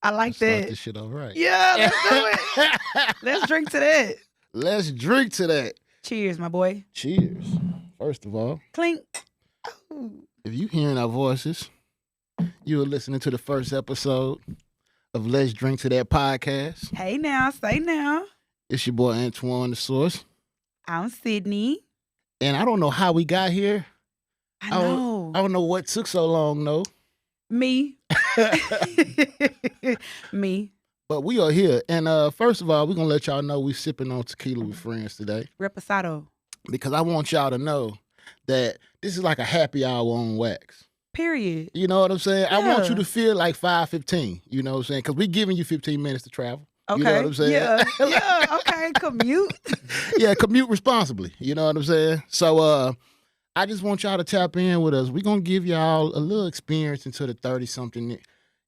I like Start that. this shit all right. Yeah, let's do it. Let's drink to that. Let's drink to that. Cheers, my boy. Cheers. First of all, Clink. Oh. if you hearing our voices, you are listening to the first episode of Let's Drink to That podcast. Hey now, say now. It's your boy Antoine, the source. I'm Sydney. And I don't know how we got here. I know. I don't know what took so long, though. Me. Me. But we are here. And first of all, we're going to let y'all know we sipping on tequila with friends today. Reposado. Because I want y'all to know that this is like a happy hour on wax. Period. You know what I'm saying? Yeah. I want you to feel like 5:15. You know what I'm saying? Because we're giving you 15 minutes to travel. Okay. You know what I'm saying? Yeah. Okay. Commute. Yeah, commute responsibly. You know what I'm saying? So I just want y'all to tap in with us. We're going to give y'all a little experience into the 30-something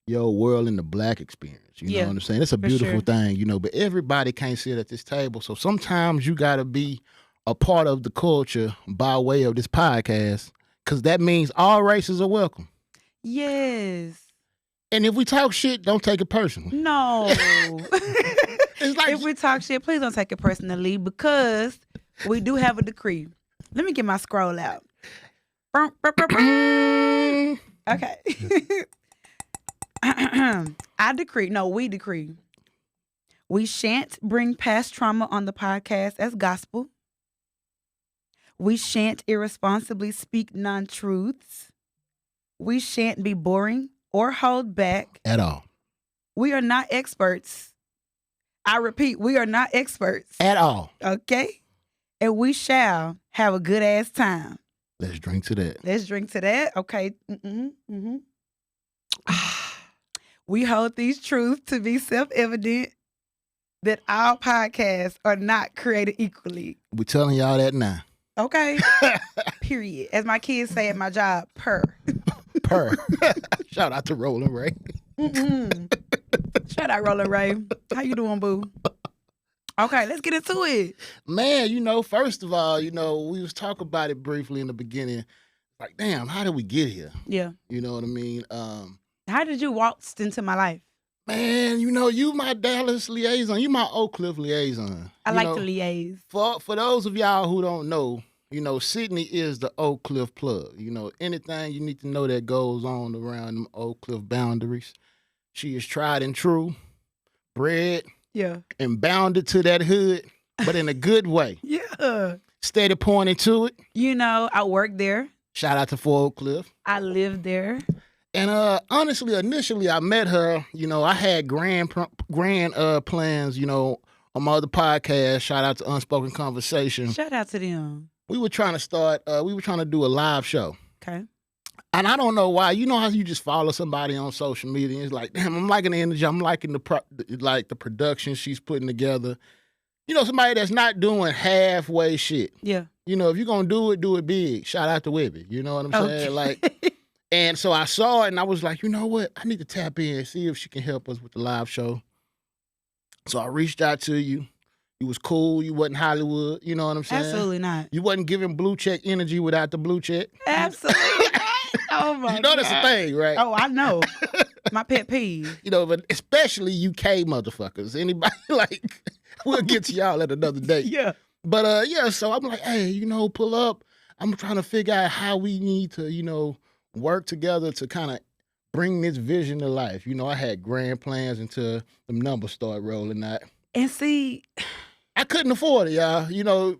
world in the black experience. You know what I'm saying? It's a beautiful thing, you know, but everybody can't sit at this table. So sometimes you got to be a part of the culture by way of this podcast, because that means all races are welcome. Yes. And if we talk shit, don't take it personally. No. It's like, if we talk shit, please don't take it personally, because we do have a decree. Let me get my scroll out. Okay. We decree. We shan't bring past trauma on the podcast as gospel. We shan't irresponsibly speak non-truths. We shan't be boring or hold back. At all. We are not experts. I repeat, we are not experts. At all. Okay? And we shall have a good ass time. Let's drink to that. Let's drink to that. Okay. We hold these truths to be self-evident that all podcasts are not created equally. We're telling y'all that now. Okay. Period. As my kids say at my job, per. Shout out to Roland Ray. Shout out Roland Ray. How you doing, boo? Okay, let's get into it. Man, first of all, we was talking about it briefly in the beginning. Like, damn, how did we get here? Yeah. You know what I mean? How did you waltz into my life? Man, you my Dallas liaison. You my Oak Cliff liaison. I like to liaise. For those of y'all who don't know, Sydney is the Oak Cliff plug. Anything you need to know that goes on around them Oak Cliff boundaries. She is tried and true, bred, and bounded to that hood, but in a good way. Yeah. Steady pointing to it. I work there. Shout out to Fort Oak Cliff. I live there. And honestly, initially I met her, I had grand plans, on my other podcast. Shout out to Unspoken Conversation. Shout out to them. We were trying to do a live show. Okay. And I don't know why. You know how you just follow somebody on social media and it's like, damn, I'm liking the energy. I'm liking the production she's putting together. Somebody that's not doing halfway shit. Yeah. If you're going to do it big. Shout out to Webby. You know what I'm saying? Like, and so I saw it and I was like, you know what? I need to tap in and see if she can help us with the live show. So I reached out to you. You was cool. You wasn't Hollywood. You know what I'm saying? Absolutely not. You wasn't giving blue check energy without the blue check. Absolutely not. Oh, my God. That's a thing, right? Oh, I know. My pet peeve. But especially UK motherfuckers. Anybody, we'll get to y'all at another day. Yeah. But, so I'm like, hey, pull up. I'm trying to figure out how we need to, work together to kind of bring this vision to life. I had grand plans until the numbers start rolling out. And see, I couldn't afford it, y'all.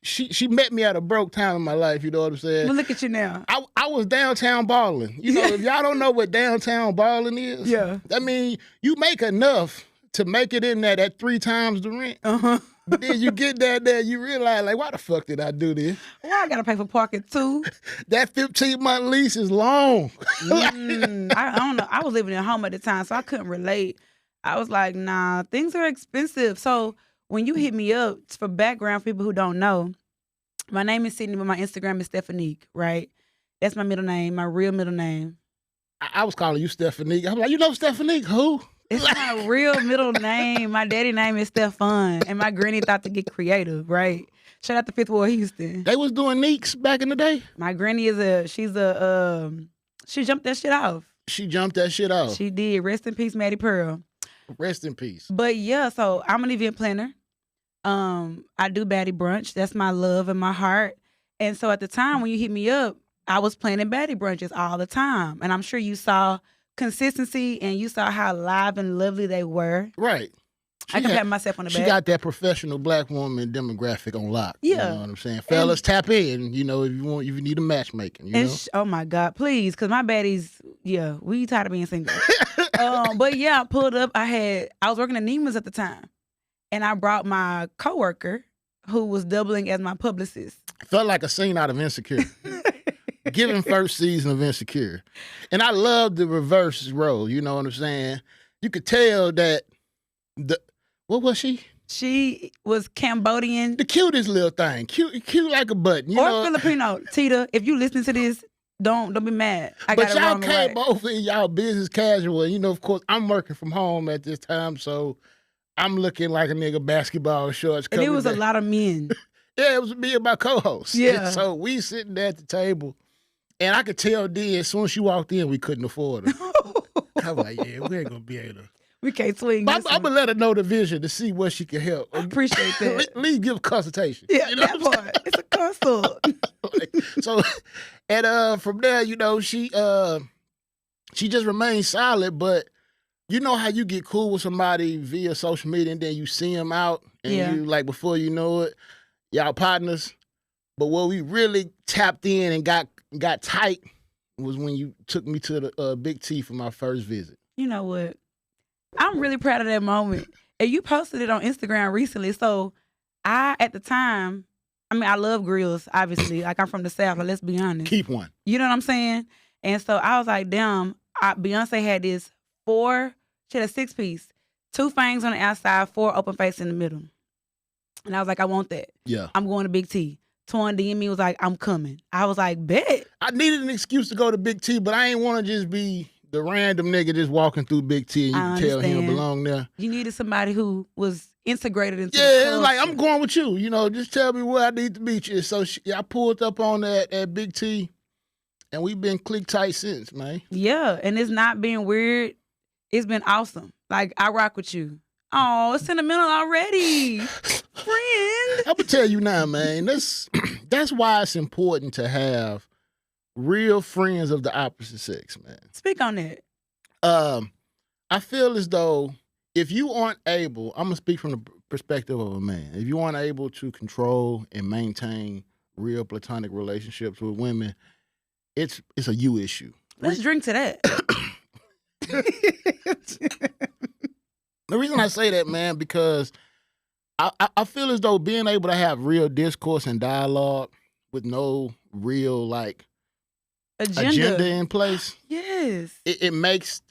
She met me at a broke time in my life, you know what I'm saying? Well, look at you now. I was downtown balling. If y'all don't know what downtown balling is, I mean, you make enough to make it in there at 3 times the rent. Uh-huh. But then you get down there, you realize, why the fuck did I do this? Well, I gotta pay for parking too. That 15-month lease is long. I don't know. I was living at home at the time, so I couldn't relate. I was like, nah, things are expensive. So when you hit me up, for background, people who don't know, my name is Sydney, but my Instagram is Stephanique, right? That's my middle name, my real middle name. I was calling you Stephanique. I'm like, Stephanique, who? It's my real middle name. My daddy name is Stefan, and my granny thought to get creative, right? Shout out to Fifth Ward, Houston. They was doing Neeks back in the day? My granny she jumped that shit off. She jumped that shit off. She did. Rest in peace, Maddie Pearl. Rest in peace. But yeah, so I'm an event planner. I do baddie brunch. That's my love and my heart. And so at the time when you hit me up, I was planning baddie brunches all the time. And I'm sure you saw consistency and you saw how live and lovely they were. Right. I can pat myself on the back. She got that professional black woman demographic on lock. Yeah. You know what I'm saying? Fellas, tap in, you know, if you need a matchmaking, you know? Oh my God, please. Because my baddies, yeah, we tired of being single. But yeah, I pulled up. I was working at Neiman's at the time. And I brought my coworker who was doubling as my publicist. Felt like a scene out of Insecure. Given first season of Insecure. And I love the reverse role, you know what I'm saying? You could tell that what was she? She was Cambodian. The cutest little thing. Cute like a button. You know? Filipino. Tita, if you listen to this, don't be mad. But y'all came over in y'all business casual. You know, of course, I'm working from home at this time, so I'm looking like a nigga basketball shorts. And it was a lot of men. Yeah, it was me and my co-host. Yeah. And so we sitting there at the table, and I could tell then as soon as she walked in, we couldn't afford her. I was like, yeah, we ain't gonna be able to. We can't swing. I'm gonna let her know the vision to see what she can help. I appreciate that. At least give a consultation. Yeah, you know that part. It's a consult. So, and from there, you know, she just remained solid. But you know how you get cool with somebody via social media, and then you see them out, and you like before you know it, y'all partners. But where we really tapped in and got tight was when you took me to the Big T for my first visit. You know what? I'm really proud of that moment. And you posted it on Instagram recently. So at the time, I mean, I love grills, obviously. Like, I'm from the South, but let's be honest. Keep one. You know what I'm saying? And so I was like, damn, Beyonce had this she had a 6-piece, 2 fangs on the outside, 4 open face in the middle. And I was like, I want that. Yeah. I'm going to Big T. Antoine DM me was like, I'm coming. I was like, bet. I needed an excuse to go to Big T, but I ain't want to just be the random nigga just walking through Big T and you can tell he don't belong there. You needed somebody who was integrated into the culture. Like, I'm going with you. You know, just tell me where I need to meet you. So I pulled up on that at Big T, and we've been click tight since, man. Yeah, and it's not been weird. It's been awesome. Like, I rock with you. Oh, it's sentimental already. Friend. I'm going to tell you now, man. That's why it's important to have real friends of the opposite sex, man. Speak on that. I feel as though if you aren't able, I'm gonna speak from the perspective of a man. If you aren't able to control and maintain real platonic relationships with women, it's a you issue. Let's drink to that. The reason I say that, man, because I feel as though being able to have real discourse and dialogue with no real like agenda in place. Yes. It makes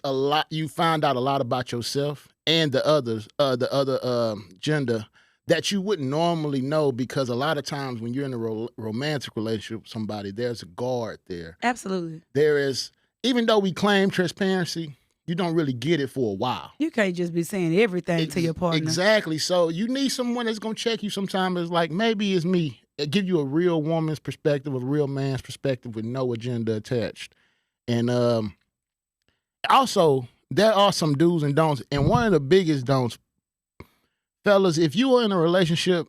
a lot. You find out a lot about yourself and the other gender that you wouldn't normally know, because a lot of times when you're in a romantic relationship with somebody, there's a guard there. Absolutely. There is, even though we claim transparency, you don't really get it for a while. You can't just be saying everything to your partner. Exactly. So you need someone that's gonna check you sometimes. It's like, maybe it's me. Give you a real woman's perspective, a real man's perspective with no agenda attached. And also, there are some do's and don'ts. And one of the biggest don'ts, fellas, if you are in a relationship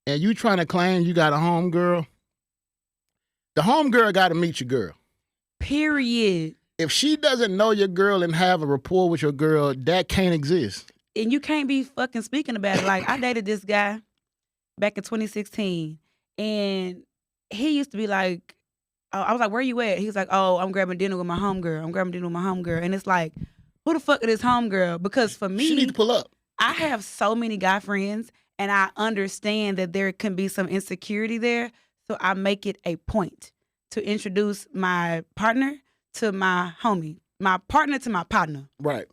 and you trying to claim you got a homegirl, the homegirl got to meet your girl. Period. If she doesn't know your girl and have a rapport with your girl, that can't exist. And you can't be fucking speaking about it. Like, I dated this guy back in 2016. And he used to be like, I was like, where you at? He was like, oh, I'm grabbing dinner with my homegirl. And it's like, who the fuck is this homegirl? Because for me, she need to pull up. I have so many guy friends, and I understand that there can be some insecurity there. So I make it a point to introduce my partner to my homie, my partner to my partner. Right.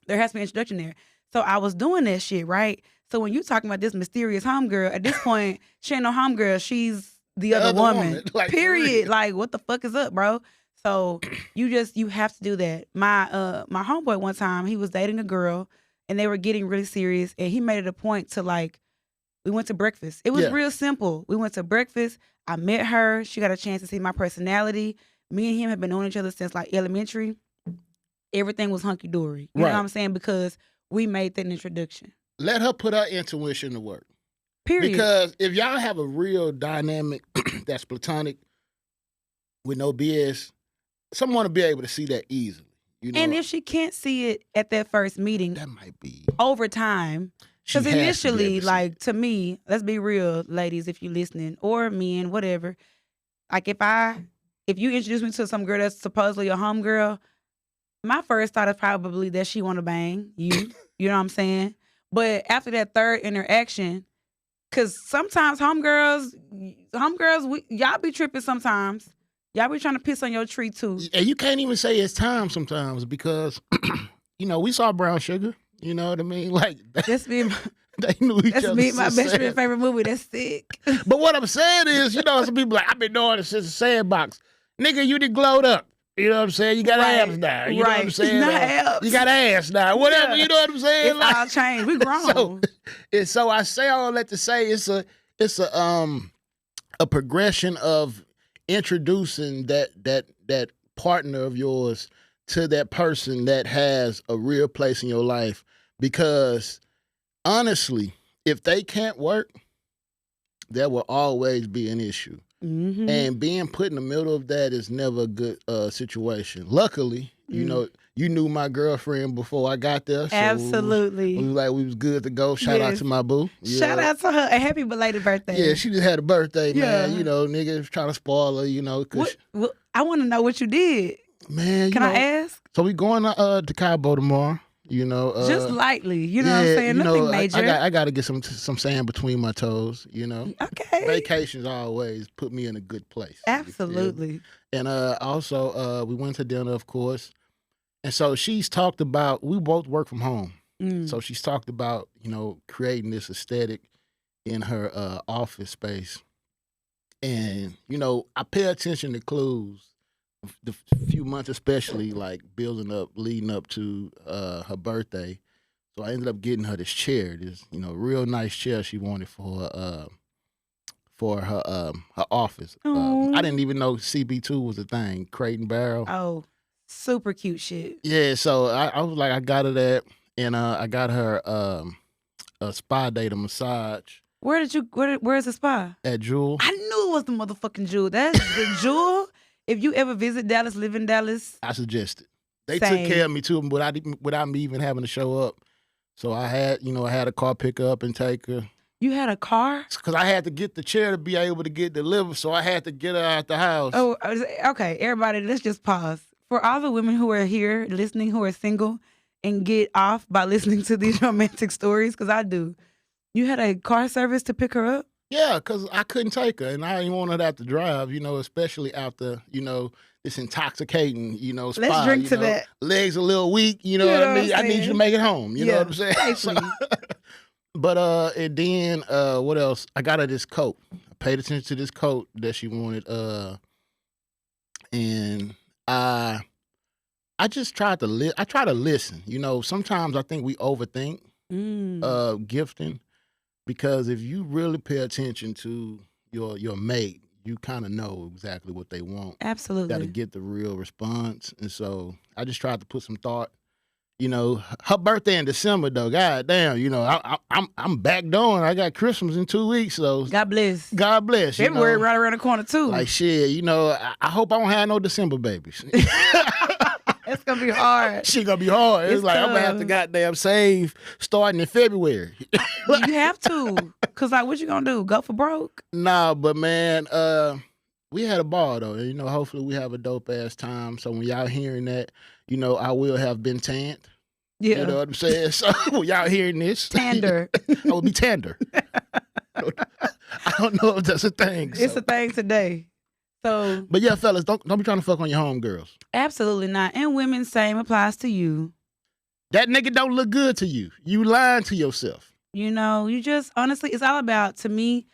There has to be an introduction there. So I was doing that shit, right? So when you're talking about this mysterious homegirl, at this point, she ain't no homegirl. She's the other woman. Like, period. Like, what the fuck is up, bro? So you have to do that. My homeboy one time, he was dating a girl and they were getting really serious, and he made it a point to, like, we went to breakfast. It was real simple. We went to breakfast. I met her. She got a chance to see my personality. me and him have been knowing each other since like elementary. Everything was hunky dory. You know what I'm saying? Because we made that introduction. Let her put her intuition to work. Period. Because if y'all have a real dynamic that's platonic with no BS, someone will be able to see that easily. You know? And if she can't see it at that first meeting, that might be over time. Because initially, like, to me, let's be real, ladies, if you're listening, or men, whatever. Like, if you introduce me to some girl that's supposedly a homegirl, my first thought is probably that she want to bang you. You know what I'm saying? But after that third interaction, because sometimes homegirls, y'all be tripping sometimes. Y'all be trying to piss on your tree, too. And you can't even say it's time sometimes because, you know, we saw Brown Sugar. You know what I mean? Like, they knew each other. That's me, my best friend's favorite movie. That's sick. But what I'm saying is, you know, some people like, I've been doing this since the Sandbox. Nigga, you did glowed up. You know what I'm saying? You got abs now. You know what I'm saying? Not abs. You got ass now. Whatever, you know what I'm saying? It's like, all changed. We grown. So I say all that to say it's a progression of introducing that partner of yours to that person that has a real place in your life. Because honestly, if they can't work, there will always be an issue. Mm-hmm. And being put in the middle of that is never a good situation. Luckily, you know, you knew my girlfriend before I got there. So absolutely. We was good to go. Shout out to my boo. Shout out to her. A happy belated birthday. Yeah, she just had a birthday, man. You know, niggas trying to spoil her, you know. I want to know what you did. Man, Can I ask? So we going to Cabo tomorrow. You know, just lightly. You know what I'm saying? Nothing major. I got to get some sand between my toes. You know. Okay. Vacations always put me in a good place. Absolutely. And also, we went to dinner, of course. And so she's talked about. We both work from home. So she's talked about, you know, creating this aesthetic in her office space. And you know, I pay attention to clues. The few months, especially like leading up to her birthday, so I ended up getting her this chair, this real nice chair she wanted for her office. I didn't even know CB2 was a thing, Crate and Barrel. Oh, super cute shit. Yeah, so I was like, I got her that, and I got her a spa day, a massage. Where's the spa? At Jewel. I knew it was the motherfucking Jewel. That's the Jewel. If you ever visit Dallas, live in Dallas. I suggest it. They took care of me too, without me even having to show up. So I had a car pick her up and take her. You had a car? Because I had to get the chair to be able to get delivered, so I had to get her out the house. Oh, okay. Everybody, let's just pause. For all the women who are here listening who are single and get off by listening to these romantic stories, because I do. You had a car service to pick her up? Yeah, because I couldn't take her, and I didn't want her to have to drive, especially after, this intoxicating, spa. Let's drink to that. Legs a little weak, you know what I mean? I need you to make it home, you know what I'm saying? So, but, and then, what else? I got her this coat. I paid attention to this coat that she wanted, and I just tried to I try to listen. Sometimes I think we overthink gifting. Because if you really pay attention to your mate, you kind of know exactly what they want. Absolutely. Got to get the real response. And so I just tried to put some thought. Her birthday in December, though, God damn, I'm back doing. I got Christmas in 2 weeks, so. God bless. God bless. February right around the corner, too. Like, shit, I hope I don't have no December babies. It's going to be hard. Shit going to be hard. It's like, I'm going to have to goddamn save starting in February. You have to. Because, like, what you going to do? Go for broke? Nah, but, man, we had a ball, though. And, hopefully we have a dope-ass time. So when y'all hearing that, I will have been tanned. Yeah. You know what I'm saying? So when y'all hearing this. Tander. I will be tander. I don't know if that's a thing. It's a thing today. So, but yeah, fellas, don't be trying to fuck on your homegirls. Absolutely not. And women, same applies to you. That nigga don't look good to you. You lying to yourself. You just, honestly, it's all about, to me,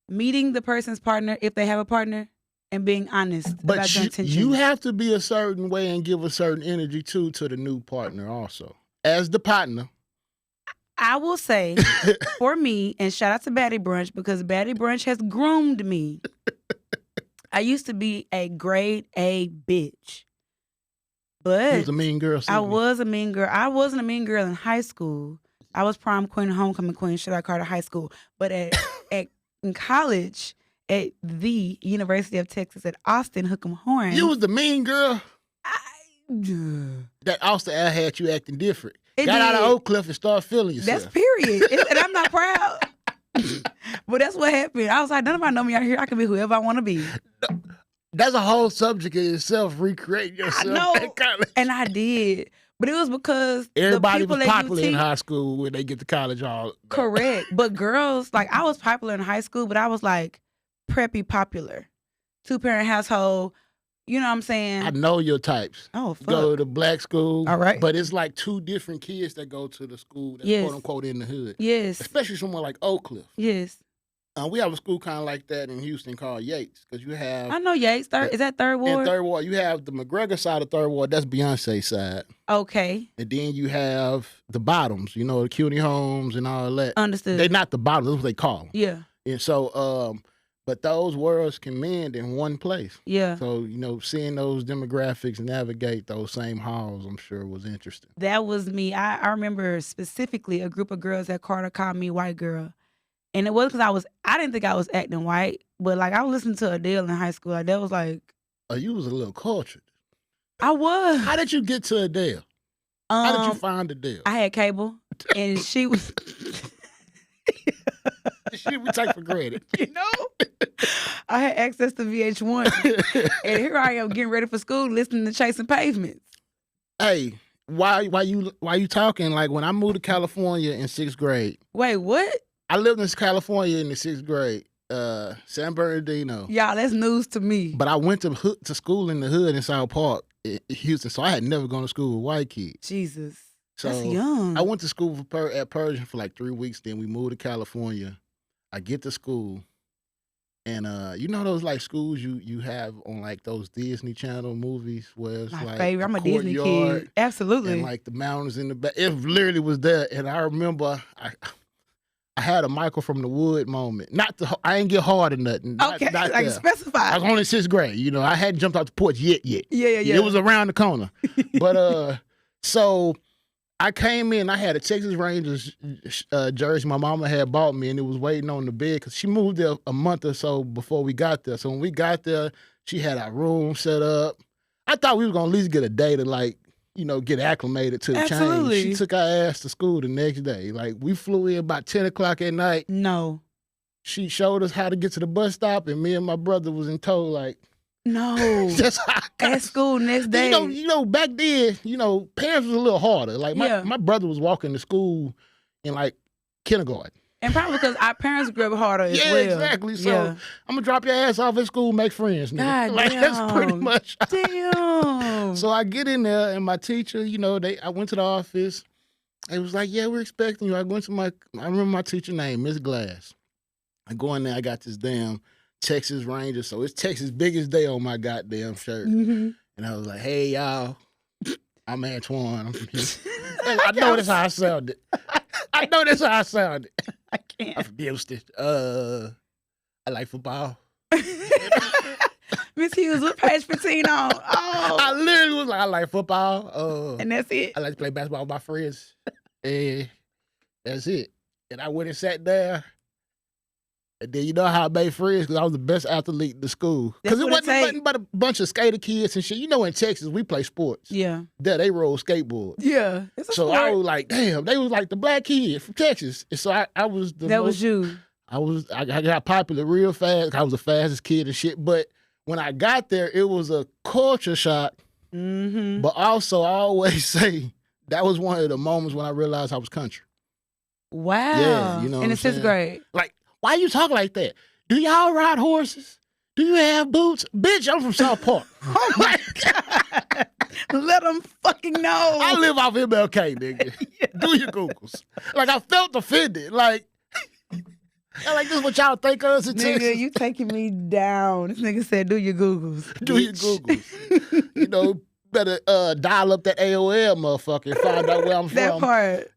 meeting the person's partner, if they have a partner, and being honest about your intentions. You have to be a certain way and give a certain energy, too, to the new partner also. As the partner. I will say, for me, and shout out to Baddie Brunch, because Baddie Brunch has groomed me. I used to be a grade A bitch. But You was a mean girl. I was a mean girl. I wasn't a mean girl in high school. I was prom queen and homecoming queen, shit I called high school. But in college, at the University of Texas at Austin, Hook'em Horn. You was the mean girl. That That Austin had you acting different. Got out of Oak Cliff and started feeling yourself. That's period. And I'm not proud. But that's what happened. I was like, nobody know me out here. I can be whoever I want to be. That's a whole subject in itself, recreating yourself. I know. And I did. But it was because everybody the people was popular in high school when they get to college. Correct. But girls, like I was popular in high school, but I was like preppy popular. 2-parent household. You know what I'm saying? I know your types. Oh, fuck. Go to black school. All right. But it's like two different kids that go to the school that's quote unquote in the hood. Yes. Especially someone like Oak Cliff. Yes. We have a school kind of like that in Houston called Yates, because you have. I know Yates. Is that Third Ward? In Third Ward, you have the McGregor side of Third Ward. That's Beyonce's side. Okay. And then you have the bottoms. You know, the CUNY homes and all that. Understood. They're not the bottoms. That's what they call them. Yeah. And so, but those worlds can mend in one place. Yeah. So seeing those demographics navigate those same halls, I'm sure was interesting. That was me. I remember specifically a group of girls at Carter called me white girl. And it was because I didn't think I was acting white, but like I was listening to Adele in high school. Like that was like. Oh, you was a little cultured. I was. How did you get to Adele? How did you find Adele? I had cable, and she was. Shit we take for granted. I had access to VH1, and here I am getting ready for school, listening to Chasing Pavements. Hey, why you talking like when I moved to California in 6th grade? Wait, what? I lived in California in the 6th grade, San Bernardino. Y'all, that's news to me. But I went to school in the hood in South Park, in Houston, so I had never gone to school with white kids. Jesus, so that's young. I went to school at Persian for like 3 weeks. Then we moved to California. I get to school, and you know those like schools you have on like those Disney Channel movies where it's my like favorite. I'm a Disney kid. Absolutely. And like the mountains in the back. It literally was there, and I remember I had a Michael from the Wood moment. I ain't get hard or nothing. Okay, not I can specify. I was only in 6th grade. I hadn't jumped out the porch yet. Yeah. It was around the corner. But so I came in. I had a Texas Rangers jersey my mama had bought me, and it was waiting on the bed because she moved there a month or so before we got there. So when we got there, she had our room set up. I thought we was gonna at least get a day to like, get acclimated to the Absolutely. change. She took our ass to school the next day. Like, we flew in about 10 o'clock at night. No. She showed us how to get to the bus stop, and me and my brother was in tow, like. No. That's how I got at school next day. Back then, parents was a little harder. Like, my brother was walking to school in, like, kindergarten. And probably because our parents grew up harder as well. Yeah, exactly. So I'm gonna drop your ass off at school, make friends. God like damn. That's pretty much. Damn. So I get in there, and my teacher, I went to the office. They was like, "Yeah, we're expecting you." I remember my teacher name, Miss Glass. I go in there, I got this damn Texas Ranger, so it's Texas' biggest day on my goddamn shirt. Mm-hmm. And I was like, "Hey y'all, I'm Antoine. I'm from Houston." I know that's how I sounded. I know that's how I sounded. I can't. I'm from Houston. I like football. Miss Hughes, what page 15 on? Oh. I literally was like, I like football. And that's it. I like to play basketball with my friends. And that's it. And I went and sat there. And then you know how I made friends? Because I was the best athlete in the school. Because it wasn't but a bunch of skater kids and shit. In Texas, we play sports. Yeah. There, they roll skateboards. Yeah. So I was like, damn, they was like the black kid from Texas. And so I was the That was you. I got popular real fast. I was the fastest kid and shit. But when I got there, it was a culture shock. Mm-hmm. But also, I always say that was one of the moments when I realized I was country. Wow. Yeah, in the 6th grade. Like, why you talk like that? Do y'all ride horses? Do you have boots? Bitch, I'm from South Park. Oh my God. Let them fucking know. I live off MLK, nigga. Yeah. Do your Googles. Like, I felt offended. Like this is what y'all think of us in Nigga, Texas. you taking me down. This nigga said, do your Googles. Do your Googles. Better dial up that AOL motherfucker and find out where I'm from. That part.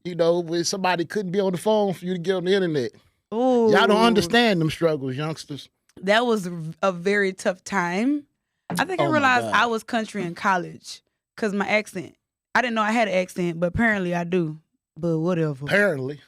When somebody couldn't be on the phone for you to get on the internet. Ooh. Y'all don't understand them struggles, youngsters. that was a very tough time. I think I Oh my realized God. I was country in college because my accent. I didn't know I had an accent, but apparently I do. But whatever. Apparently.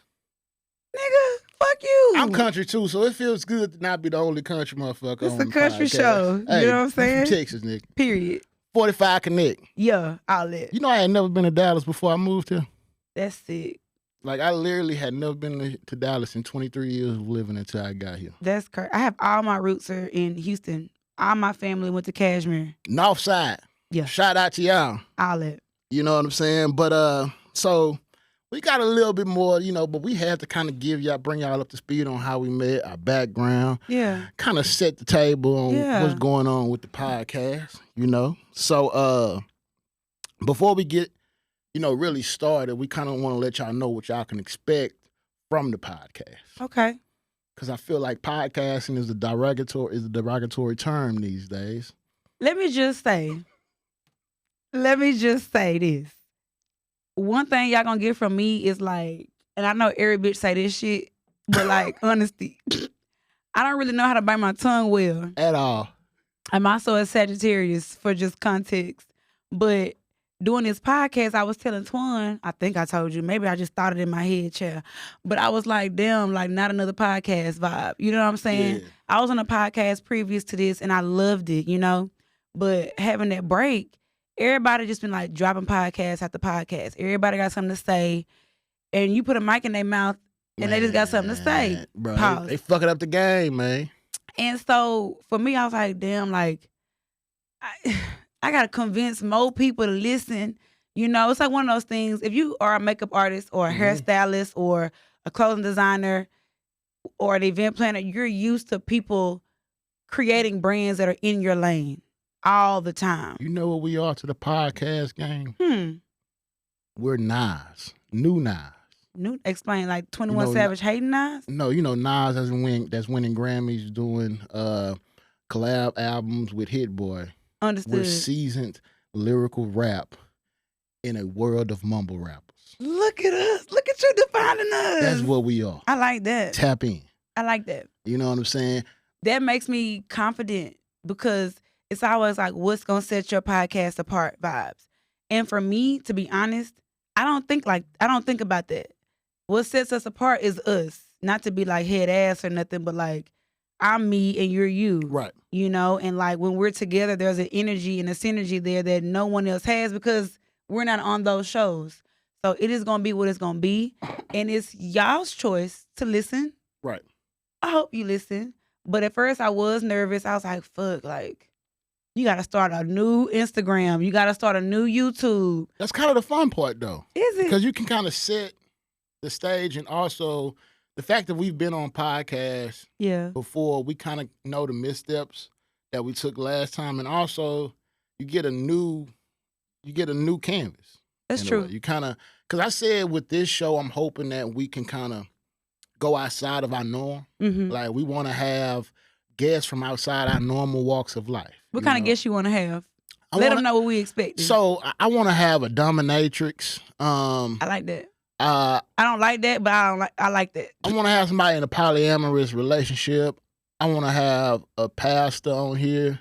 Nigga, fuck you. I'm country too, so it feels good to not be the only country motherfucker It's on a the country podcast. show. Hey, You know what I'm I'm from saying? Texas, nigga. Period. 45 Connect. Yeah, outlet. You know I had never been to Dallas before I moved here. That's sick. Like, I literally had never been to Dallas in 23 years of living until I got here. That's crazy. I have all my roots are in Houston. All my family went to Kashmir. North side. Yeah. Shout out to y'all. Outlet. You know what I'm saying? But, so we got a little bit more, but we had to kind of bring y'all up to speed on how we met, our background. Yeah. Kind of set the table on Yeah. what's going on with the podcast, So, before we get, really started, we kind of want to let y'all know what y'all can expect from the podcast. Okay. Because I feel like podcasting is a derogatory term these days. Let me just say this. One thing y'all gonna get from me is like, and I know every bitch say this shit, but like honesty. I don't really know how to bite my tongue well. At all. I'm also a Sagittarius for just context. But doing this podcast, I was telling Twan, I think I told you, maybe I just thought it in my head, chair. But I was like, damn, like not another podcast vibe. You know what I'm saying? Yeah. I was on a podcast previous to this and I loved it, But having that break, everybody just been like dropping podcast after podcast. Everybody got something to say. And you put a mic in their mouth and they just got something to say. Bro, Pause. they fucking up the game, man. And so for me, I was like, damn, like, I got to convince more people to listen. It's like one of those things. If you are a makeup artist or a hairstylist or a clothing designer or an event planner, you're used to people creating brands that are in your lane all the time. You know what we are to the podcast game? We're Nas. New Nas. Explain, like 21 Savage hating Nas? No, Nas that's winning Grammys, doing collab albums with Hit Boy. Understood. We're seasoned lyrical rap in a world of mumble rappers. Look at us. Look at you defining us. That's what we are. I like that. Tap in. I like that. You know what I'm saying? That makes me confident because it's always like, what's going to set your podcast apart vibes. And for me, to be honest, I don't think about that. What sets us apart is us. Not to be like head ass or nothing, but like, I'm me and you're you. Right. And like when we're together, there's an energy and a synergy there that no one else has because we're not on those shows. So it is going to be what it's going to be. And it's y'all's choice to listen. Right. I hope you listen. But at first I was nervous. I was like, fuck, like, you got to start a new Instagram. You got to start a new YouTube. That's kind of the fun part, though. Is it? Because you can kind of set the stage, and also the fact that we've been on podcasts before, we kind of know the missteps that we took last time, and also you get a new canvas. That's true. You kind of, because I said with this show, I'm hoping that we can kind of go outside of our norm. Mm-hmm. Like we want to have guests from outside our normal walks of life. What kind of guests you want to have? Let them know what we expect. So I want to have a dominatrix. I like that. I don't like that, but I like that. I want to have somebody in a polyamorous relationship. I want to have a pastor on here,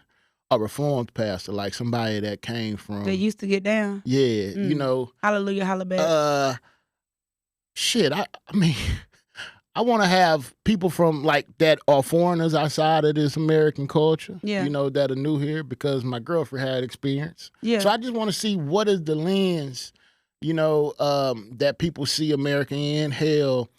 a reformed pastor, like somebody that came from. They used to get down. Yeah, Hallelujah, holla back. Shit, I mean, I want to have people from like that are foreigners outside of this American culture. Yeah. That are new here because my girlfriend had experience. Yeah. So I just want to see what is the lens. That people see America in. Hell,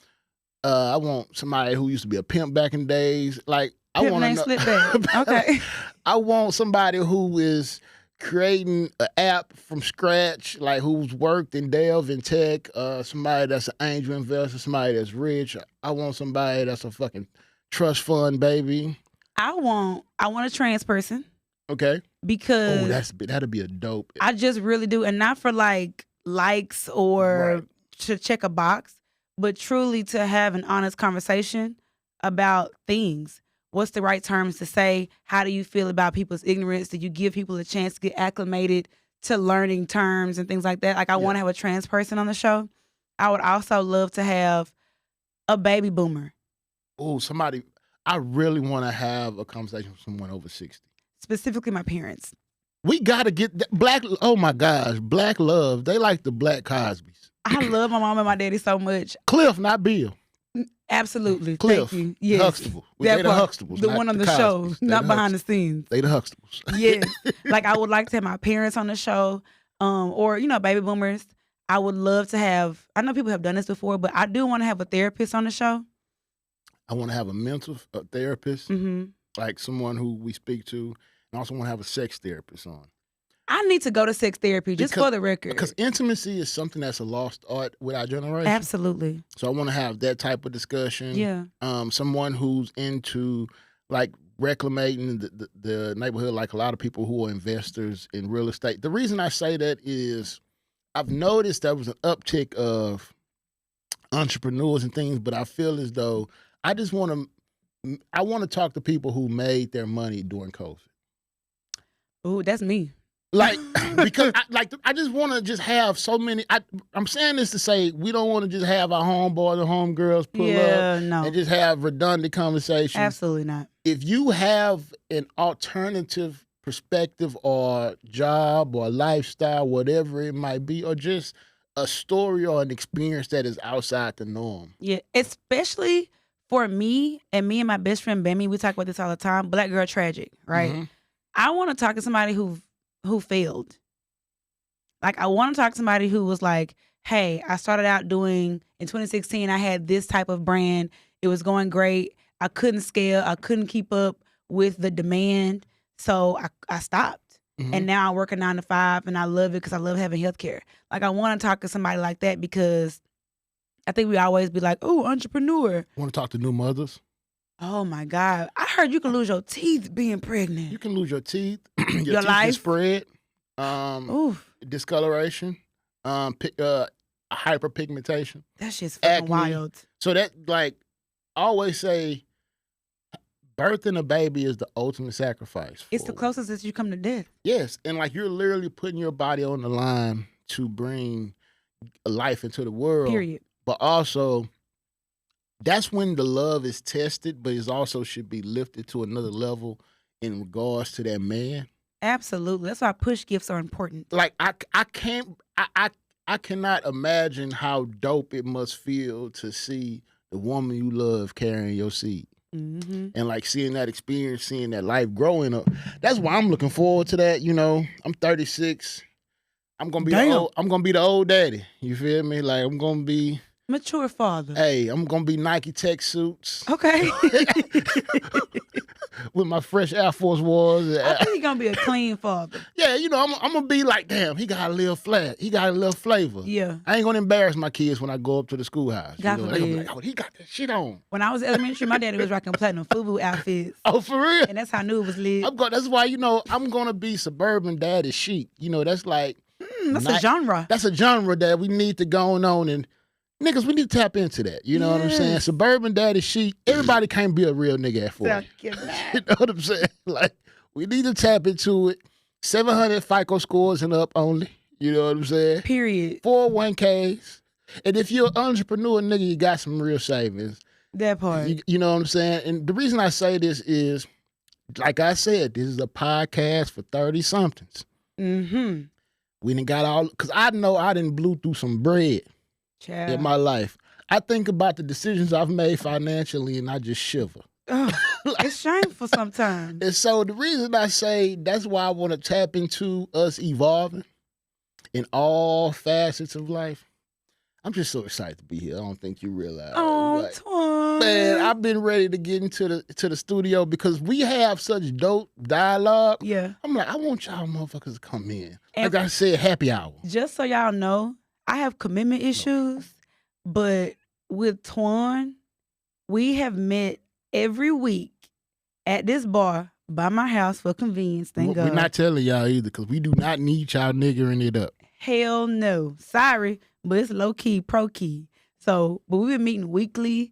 I want somebody who used to be a pimp back in days. Like, I want to know. Slip back. Okay. I want somebody who is creating an app from scratch, like who's worked and delved in tech. Somebody that's an angel investor, somebody that's rich. I want somebody that's a fucking trust fund baby. I want a trans person. Okay. Because that'd be a dope. I just really do, and not for like likes or to check a box, but truly to have an honest conversation about things. What's the right terms to say? How do you feel about people's ignorance? Do you give people a chance to get acclimated to learning terms and things like that? Like I want to have a trans person on the show. I would also love to have a baby boomer. Oh, somebody, I really want to have a conversation with someone over 60. Specifically, my parents. We got to get that black. Oh my gosh, black love. They like the Black Cosbys. I love my mom and my daddy so much. Cliff, not Bill. Absolutely. Cliff. Thank you. Yes. Huxtable. They the Huxtables. The one on the show, not behind the scenes. They the Huxtables. Yes. Like, I would like to have my parents on the show, or, baby boomers. I would love to have, I know people have done this before, but I do want to have a therapist on the show. I want to have a mental therapist, Mm-hmm. like someone who we speak to, and also want to have a sex therapist on. I need to go to sex therapy, just for the record. Because intimacy is something that's a lost art with our generation. Absolutely. So I want to have that type of discussion. Yeah. Someone who's into, like, reclamating the neighborhood, like a lot of people who are investors in real estate. The reason I say that is I've noticed there was an uptick of entrepreneurs and things, but I feel as though I want to talk to people who made their money during COVID. Ooh, that's me. Like, because I just want to just have so many. I'm saying this to say we don't want to just have our homeboys and homegirls pull up and just have redundant conversations. Absolutely not. If you have an alternative perspective or job or lifestyle, whatever it might be, or just a story or an experience that is outside the norm. Yeah, especially for me and my best friend Bammy, we talk about this all the time. Black girl tragic, right? Mm-hmm. I want to talk to somebody who failed. Like, I want to talk to somebody who was like, hey, I started out doing, in 2016, I had this type of brand. It was going great. I couldn't scale. I couldn't keep up with the demand. So I stopped. Mm-hmm. And now I work a 9 to 5 and I love it because I love having healthcare. Like, I want to talk to somebody like that because I think we always be like, oh, entrepreneur. Want to talk to new mothers? Oh my God. I heard you can lose your teeth being pregnant. You can lose your teeth. your teeth life? Can spread. Discoloration. Hyperpigmentation. That shit's fucking wild. So that, like, I always say, birthing a baby is the ultimate sacrifice. It's the closest that you come to death. Yes. And, like, you're literally putting your body on the line to bring life into the world. Period. But also, that's when the love is tested, but it also should be lifted to another level in regards to that man. Absolutely. That's why push gifts are important. Like, I cannot imagine how dope it must feel to see the woman you love carrying your seed. Mm-hmm. And, like, seeing that experience, seeing that life growing up. That's why I'm looking forward to that. I'm 36. I'm gonna be the old daddy. You feel me? Like, I'm gonna be mature father. Hey, I'm gonna be Nike tech suits. Okay. With my fresh Air Force Ones. I think he's gonna be a clean father. Yeah, I'm gonna be like, damn, he got a little flat. He got a little flavor. Yeah. I ain't gonna embarrass my kids when I go up to the schoolhouse. They gonna be like, oh, he got that shit on. When I was elementary, my daddy was rocking platinum FUBU outfits. Oh, for real? And that's how I knew it was lit. That's why, I'm gonna be suburban daddy chic. That's like that's a genre. That's a genre that we need to go on and niggas, we need to tap into that. You know what I'm saying? Suburban daddy chic. Everybody can't be a real nigga at 40. You know what I'm saying? Like, we need to tap into it. 700 FICO scores and up only. You know what I'm saying? Period. 401ks. And if you're an entrepreneur, nigga, you got some real savings. That part. You know what I'm saying? And the reason I say this is, like I said, this is a podcast for 30-somethings. Mm-hmm. We done got all, because I know I done blew through some bread. Child. In my life. I think about the decisions I've made financially and I just shiver. It's shameful sometimes. And so the reason I say that's why I want to tap into us evolving in all facets of life. I'm just so excited to be here. I don't think you realize. Oh, Antoine. Man, I've been ready to get into the studio because we have such dope dialogue. Yeah. I'm like, I want y'all motherfuckers to come in. And like I said, happy hour. Just so y'all know, I have commitment issues, but with Twan, we have met every week at this bar by my house for convenience. Thank God. We're not telling y'all either because we do not need y'all niggering it up. Hell no. Sorry, but it's low key, pro key. So, but we've been meeting weekly.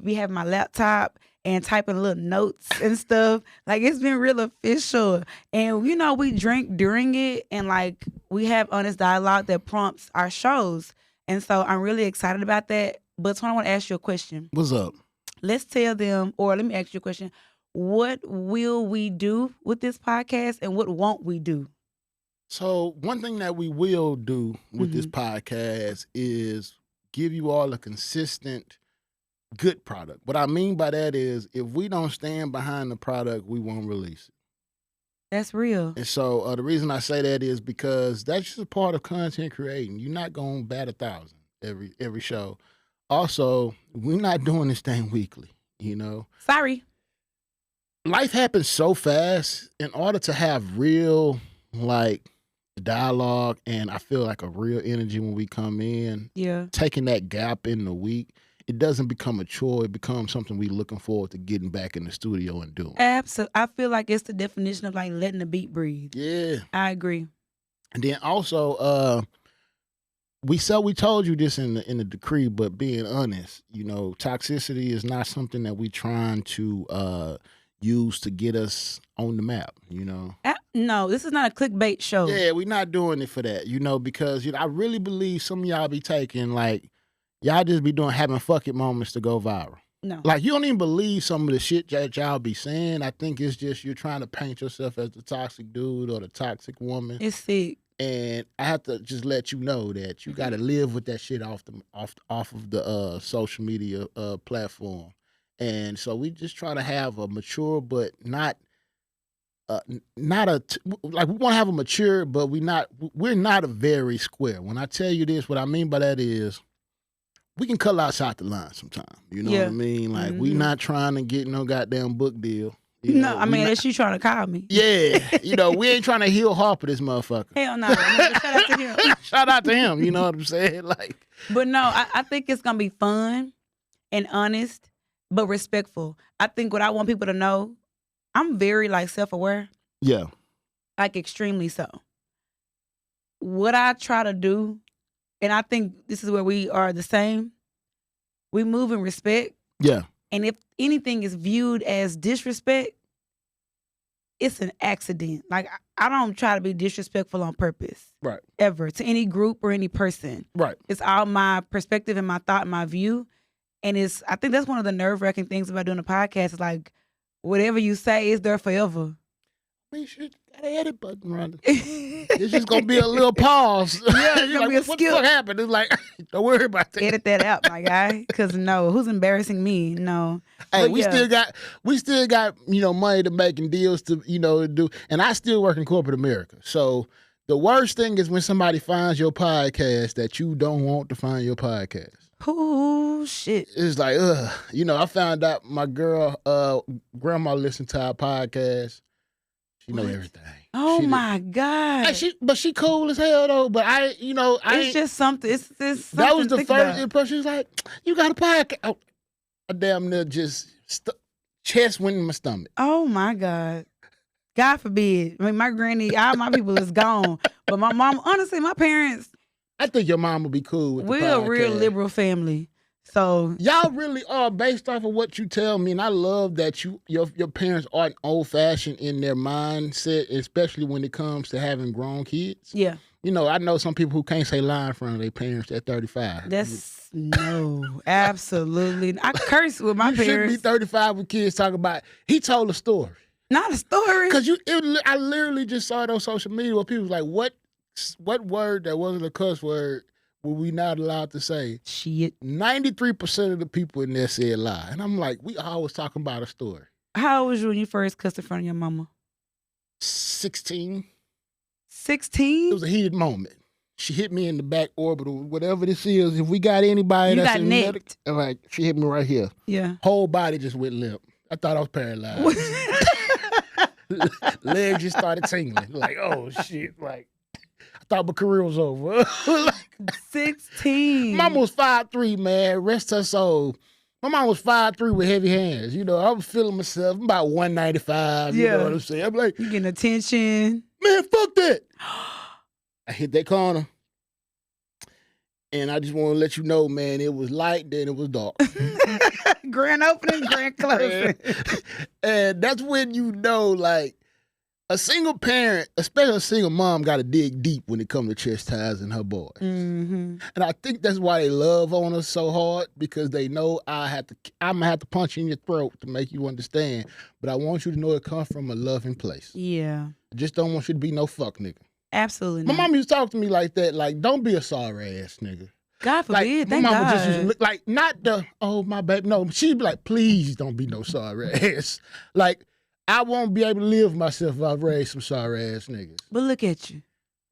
We have my laptop and typing little notes and stuff. Like, it's been real official. And, we drink during it and, like, we have honest dialogue that prompts our shows. And so I'm really excited about that. But Twan, I want to ask you a question. What's up? let's tell them, or let me ask you a question. What will we do with this podcast and what won't we do? So one thing that we will do with this podcast is give you all a consistent, good product. What I mean by that is if we don't stand behind the product, we won't release it. That's real. And so the reason I say that is because that's just a part of content creating. You're not going to bat 1,000 every show. Also, we're not doing this thing weekly, you know? Sorry. Life happens so fast. In order to have real, like, dialogue and I feel like a real energy when we come in, taking that gap in the week, it doesn't become a chore. It becomes something we're looking forward to getting back in the studio and doing. Absolutely. I feel like it's the definition of like letting the beat breathe. Yeah. I agree. And then also, we told you this in the decree, but being honest, you know, toxicity is not something that we trying to use to get us on the map, you know? No, this is not a clickbait show. Yeah, we're not doing it for that, you know, because I really believe some of y'all be taking, like, y'all just be having fuck it moments to go viral. No. Like, you don't even believe some of the shit that y'all be saying. I think it's just you're trying to paint yourself as the toxic dude or the toxic woman. It's sick. And I have to just let you know that you got to live with that shit off of the social media platform. And so we just try to have a mature, but not we want to have a mature, but we're not a very square. When I tell you this, what I mean by that is we can cut outside the line sometimes. You know what I mean? Like we not trying to get no goddamn book deal. You know, I mean, that's you trying to call me. Yeah. You know, we ain't trying to heel Harper this motherfucker. Hell no. Shout out to him. Shout out to him. You know what I'm saying? Like, but no, I think it's going to be fun and honest, but respectful. I think what I want people to know, I'm very like self-aware. Yeah. Like extremely so. What I try to do, and I think this is where we are the same, we move in respect. Yeah. And if anything is viewed as disrespect, it's an accident. Like, I don't try to be disrespectful on purpose. Right. Ever. To any group or any person. Right. It's all my perspective and my thought and my view. And I think that's one of the nerve-wracking things about doing a podcast. Is like, whatever you say is there forever. I mean, shit, got an edit button running. It's just going to be a little pause. Yeah, it's going to be a what skip. What happened? It's like, don't worry about that. Edit that out, my guy. Because no, who's embarrassing me? No. Hey, but we still got, you know, money to make and deals to, you know, do. And I still work in corporate America. So the worst thing is when somebody finds your podcast that you don't want to find your podcast. Ooh, shit. It's like, you know, I found out my girl, grandma listened to our podcast. She know everything. Oh my God. Hey, but she cool as hell though. But it's just something. It's something. That was the first impression. She was like, "You got a podcast?" Oh, I damn near just chest went in my stomach. Oh my God. God forbid. I mean, my granny, all my people is gone. But my mom, honestly, my parents. I think your mom will be cool with the podcast. We're a real liberal family. So y'all really are based off of what you tell me, and I love that your parents aren't old fashioned in their mindset, especially when it comes to having grown kids. Yeah, you know, I know some people who can't say lie in front of their parents at 35. That's no, absolutely. I curse with my parents. You shouldn't be 35 with kids talking about. He told a story, not a story. Because I literally just saw it on social media where people was like, what word that wasn't a cuss word were we not allowed to say? Shit. 93% of the people in there said lie. And I'm like, we always talking about a story. How old was you when you first cussed in front of your mama? 16. 16? It was a heated moment. She hit me in the back orbital, whatever this is. If we got anybody you that's got in nicked. Like, she hit me right here. Yeah. Whole body just went limp. I thought I was paralyzed. Legs just started tingling. Like, oh, shit. Like, I thought my career was over. 16. Mama was 5'3", man. Rest her soul. My mom was 5'3" with heavy hands. You know, I was feeling myself. I'm about 195. You know what I'm saying? I'm like, you getting attention. Man, fuck that. I hit that corner. And I just want to let you know, man, it was light, then it was dark. Grand opening, grand closing. And that's when you know, like, a single parent, especially a single mom, got to dig deep when it comes to chastising her boys. Mm-hmm. And I think that's why they love on us so hard, because they know I'm gonna have to punch you in your throat to make you understand. But I want you to know it comes from a loving place. Yeah. I just don't want you to be no fuck nigga. Absolutely My not. mom used to talk to me like that, like, don't be a sorry ass nigga. God forbid, thank my mama God. just used to look like, not the, oh, my baby. No, she'd be like, please don't be no sorry ass. Like, I won't be able to live with myself if I raise some sorry ass niggas. But look at you.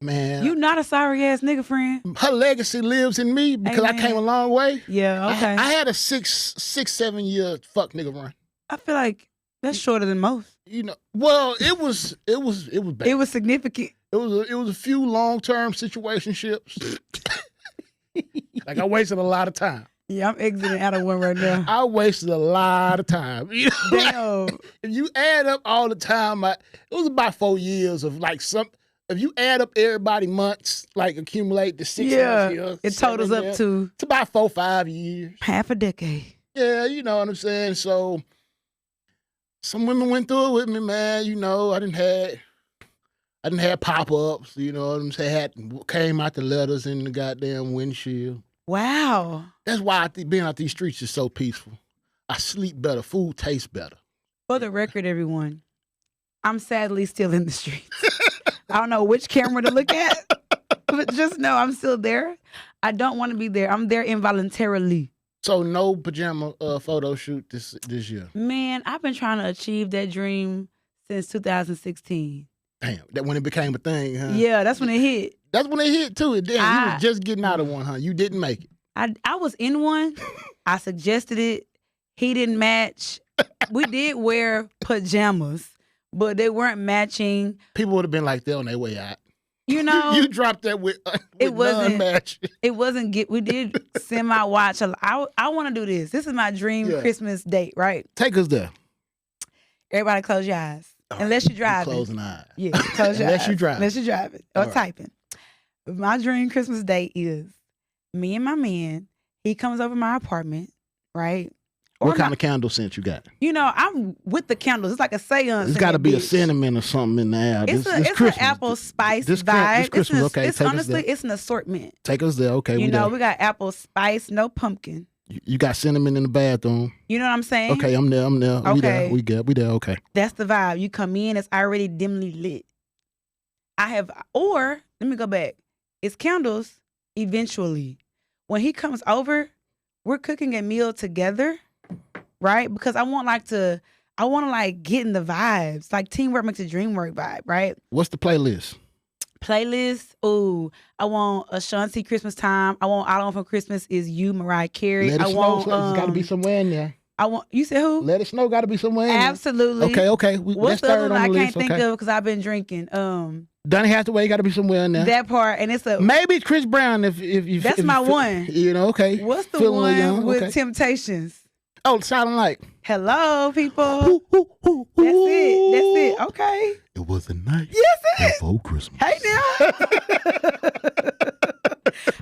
Man. You not a sorry ass nigga, friend. Her legacy lives in me because I came a long way. Yeah, okay. I had a 7 year fuck nigga run. I feel like that's shorter than most. You know, well, it was bad. It was significant. It was a few long-term situationships. Like, I wasted a lot of time. Yeah, I'm exiting out of one right now. I wasted a lot of time. You know, Damn. like, if you add up all the time, it was about 4 years of like some. If you add up everybody months, like accumulate the 6 years, it totals up to it's about 4 or 5 years, half a decade. Yeah, you know what I'm saying. So some women went through it with me, man. You know, I didn't have pop-ups. You know what I'm saying? Came out the letters in the goddamn windshield. Wow. That's why being out these streets is so peaceful. I sleep better. Food tastes better. For the record, everyone, I'm sadly still in the streets. I don't know which camera to look at, but just know I'm still there. I don't want to be there. I'm there involuntarily. So no pajama photo shoot this year? Man, I've been trying to achieve that dream since 2016. Damn, that when it became a thing, huh? Yeah, that's when it hit. That's when it hit too. Damn, you was just getting out of one, huh? You didn't make it. I was in one. I suggested it. He didn't match. We did wear pajamas, but they weren't matching. People would have been like, they're on their way out. You know, you dropped that with non-match. It wasn't. We did semi-watch. I want to do this. This is my dream Christmas date, right? Take us there. Everybody, close your eyes. Unless you're driving. Closing eyes. Yeah, close your eyes. Unless you're driving or right. typing. My dream Christmas date is me and my man. He comes over my apartment, right? What kind of candle scent you got? You know, I'm with the candles. It's like a seance. It's got to be a cinnamon or something in there. It's an apple spice vibe. This Christmas, okay. It's honestly, it's an assortment. Take us there, okay. You know, we got apple spice, no pumpkin. You got cinnamon in the bathroom. You know what I'm saying? Okay, I'm there. Okay. We there, okay. That's the vibe. You come in, it's already dimly lit. Let me go back. It's candles eventually. When he comes over, we're cooking a meal together, right? Because I want to get in the vibes. Like teamwork makes the dream work vibe, right? What's the playlist? Ooh, I want Ashanti Christmas Time. I want All I Want for Christmas Is You, Mariah Carey. Let us know. It's got to be somewhere in there. You said who? Let us know. Got to be somewhere in there. Absolutely. Okay. What's the other one I can't think of because I've been drinking? Donny Hathaway got to be somewhere in there. That part, and it's maybe it's Chris Brown if you. That's my one. You know, okay. What's the one with Temptations? Oh, Silent Night. Hello, people. That's it. Okay. It was a night. Yes, it is. Before Christmas. Hey now.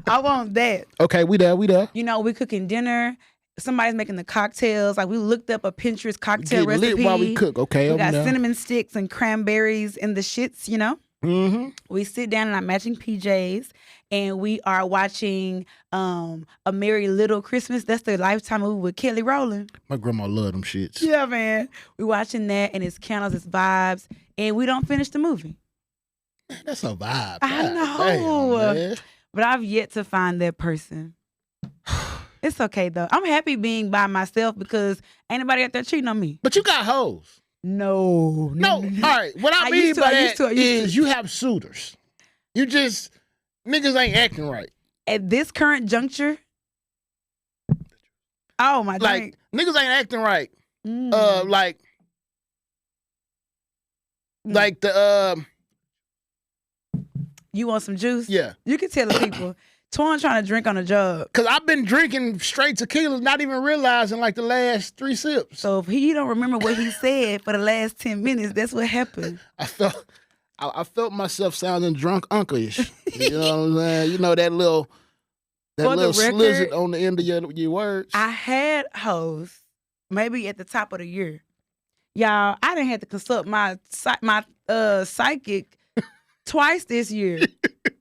I want that. Okay, we there. You know, we cooking dinner. Somebody's making the cocktails. Like we looked up a Pinterest cocktail recipe. Lit while we cook. Okay, we got cinnamon sticks and cranberries in the shits. You know. Mm-hmm. We sit down in our matching PJs and we are watching A Merry Little Christmas. That's the Lifetime movie with Kelly Rowland. My grandma loved them shits. Yeah, man. We watching that and it's candles, it's vibes, and we don't finish the movie. That's a vibe. I know. Damn, but I've yet to find that person. It's okay though. I'm happy being by myself because ain't nobody out there cheating on me. But you got hoes. No. All right. What I mean by that is you have suitors. You just, niggas ain't acting right. At this current juncture, oh my God. Like, niggas ain't acting right. Like the, You want some juice? Yeah. You can tell the people. Antoine trying to drink on a jug. Because I've been drinking straight tequila, not even realizing like the last 3 sips. So if he don't remember what he said for the last 10 minutes, that's what happened. I felt myself sounding drunk uncle-ish. You know what I'm saying? You know that little slizzard on the end of your words. I had hoes maybe at the top of the year. Y'all, I didn't have to consult my psychic twice this year.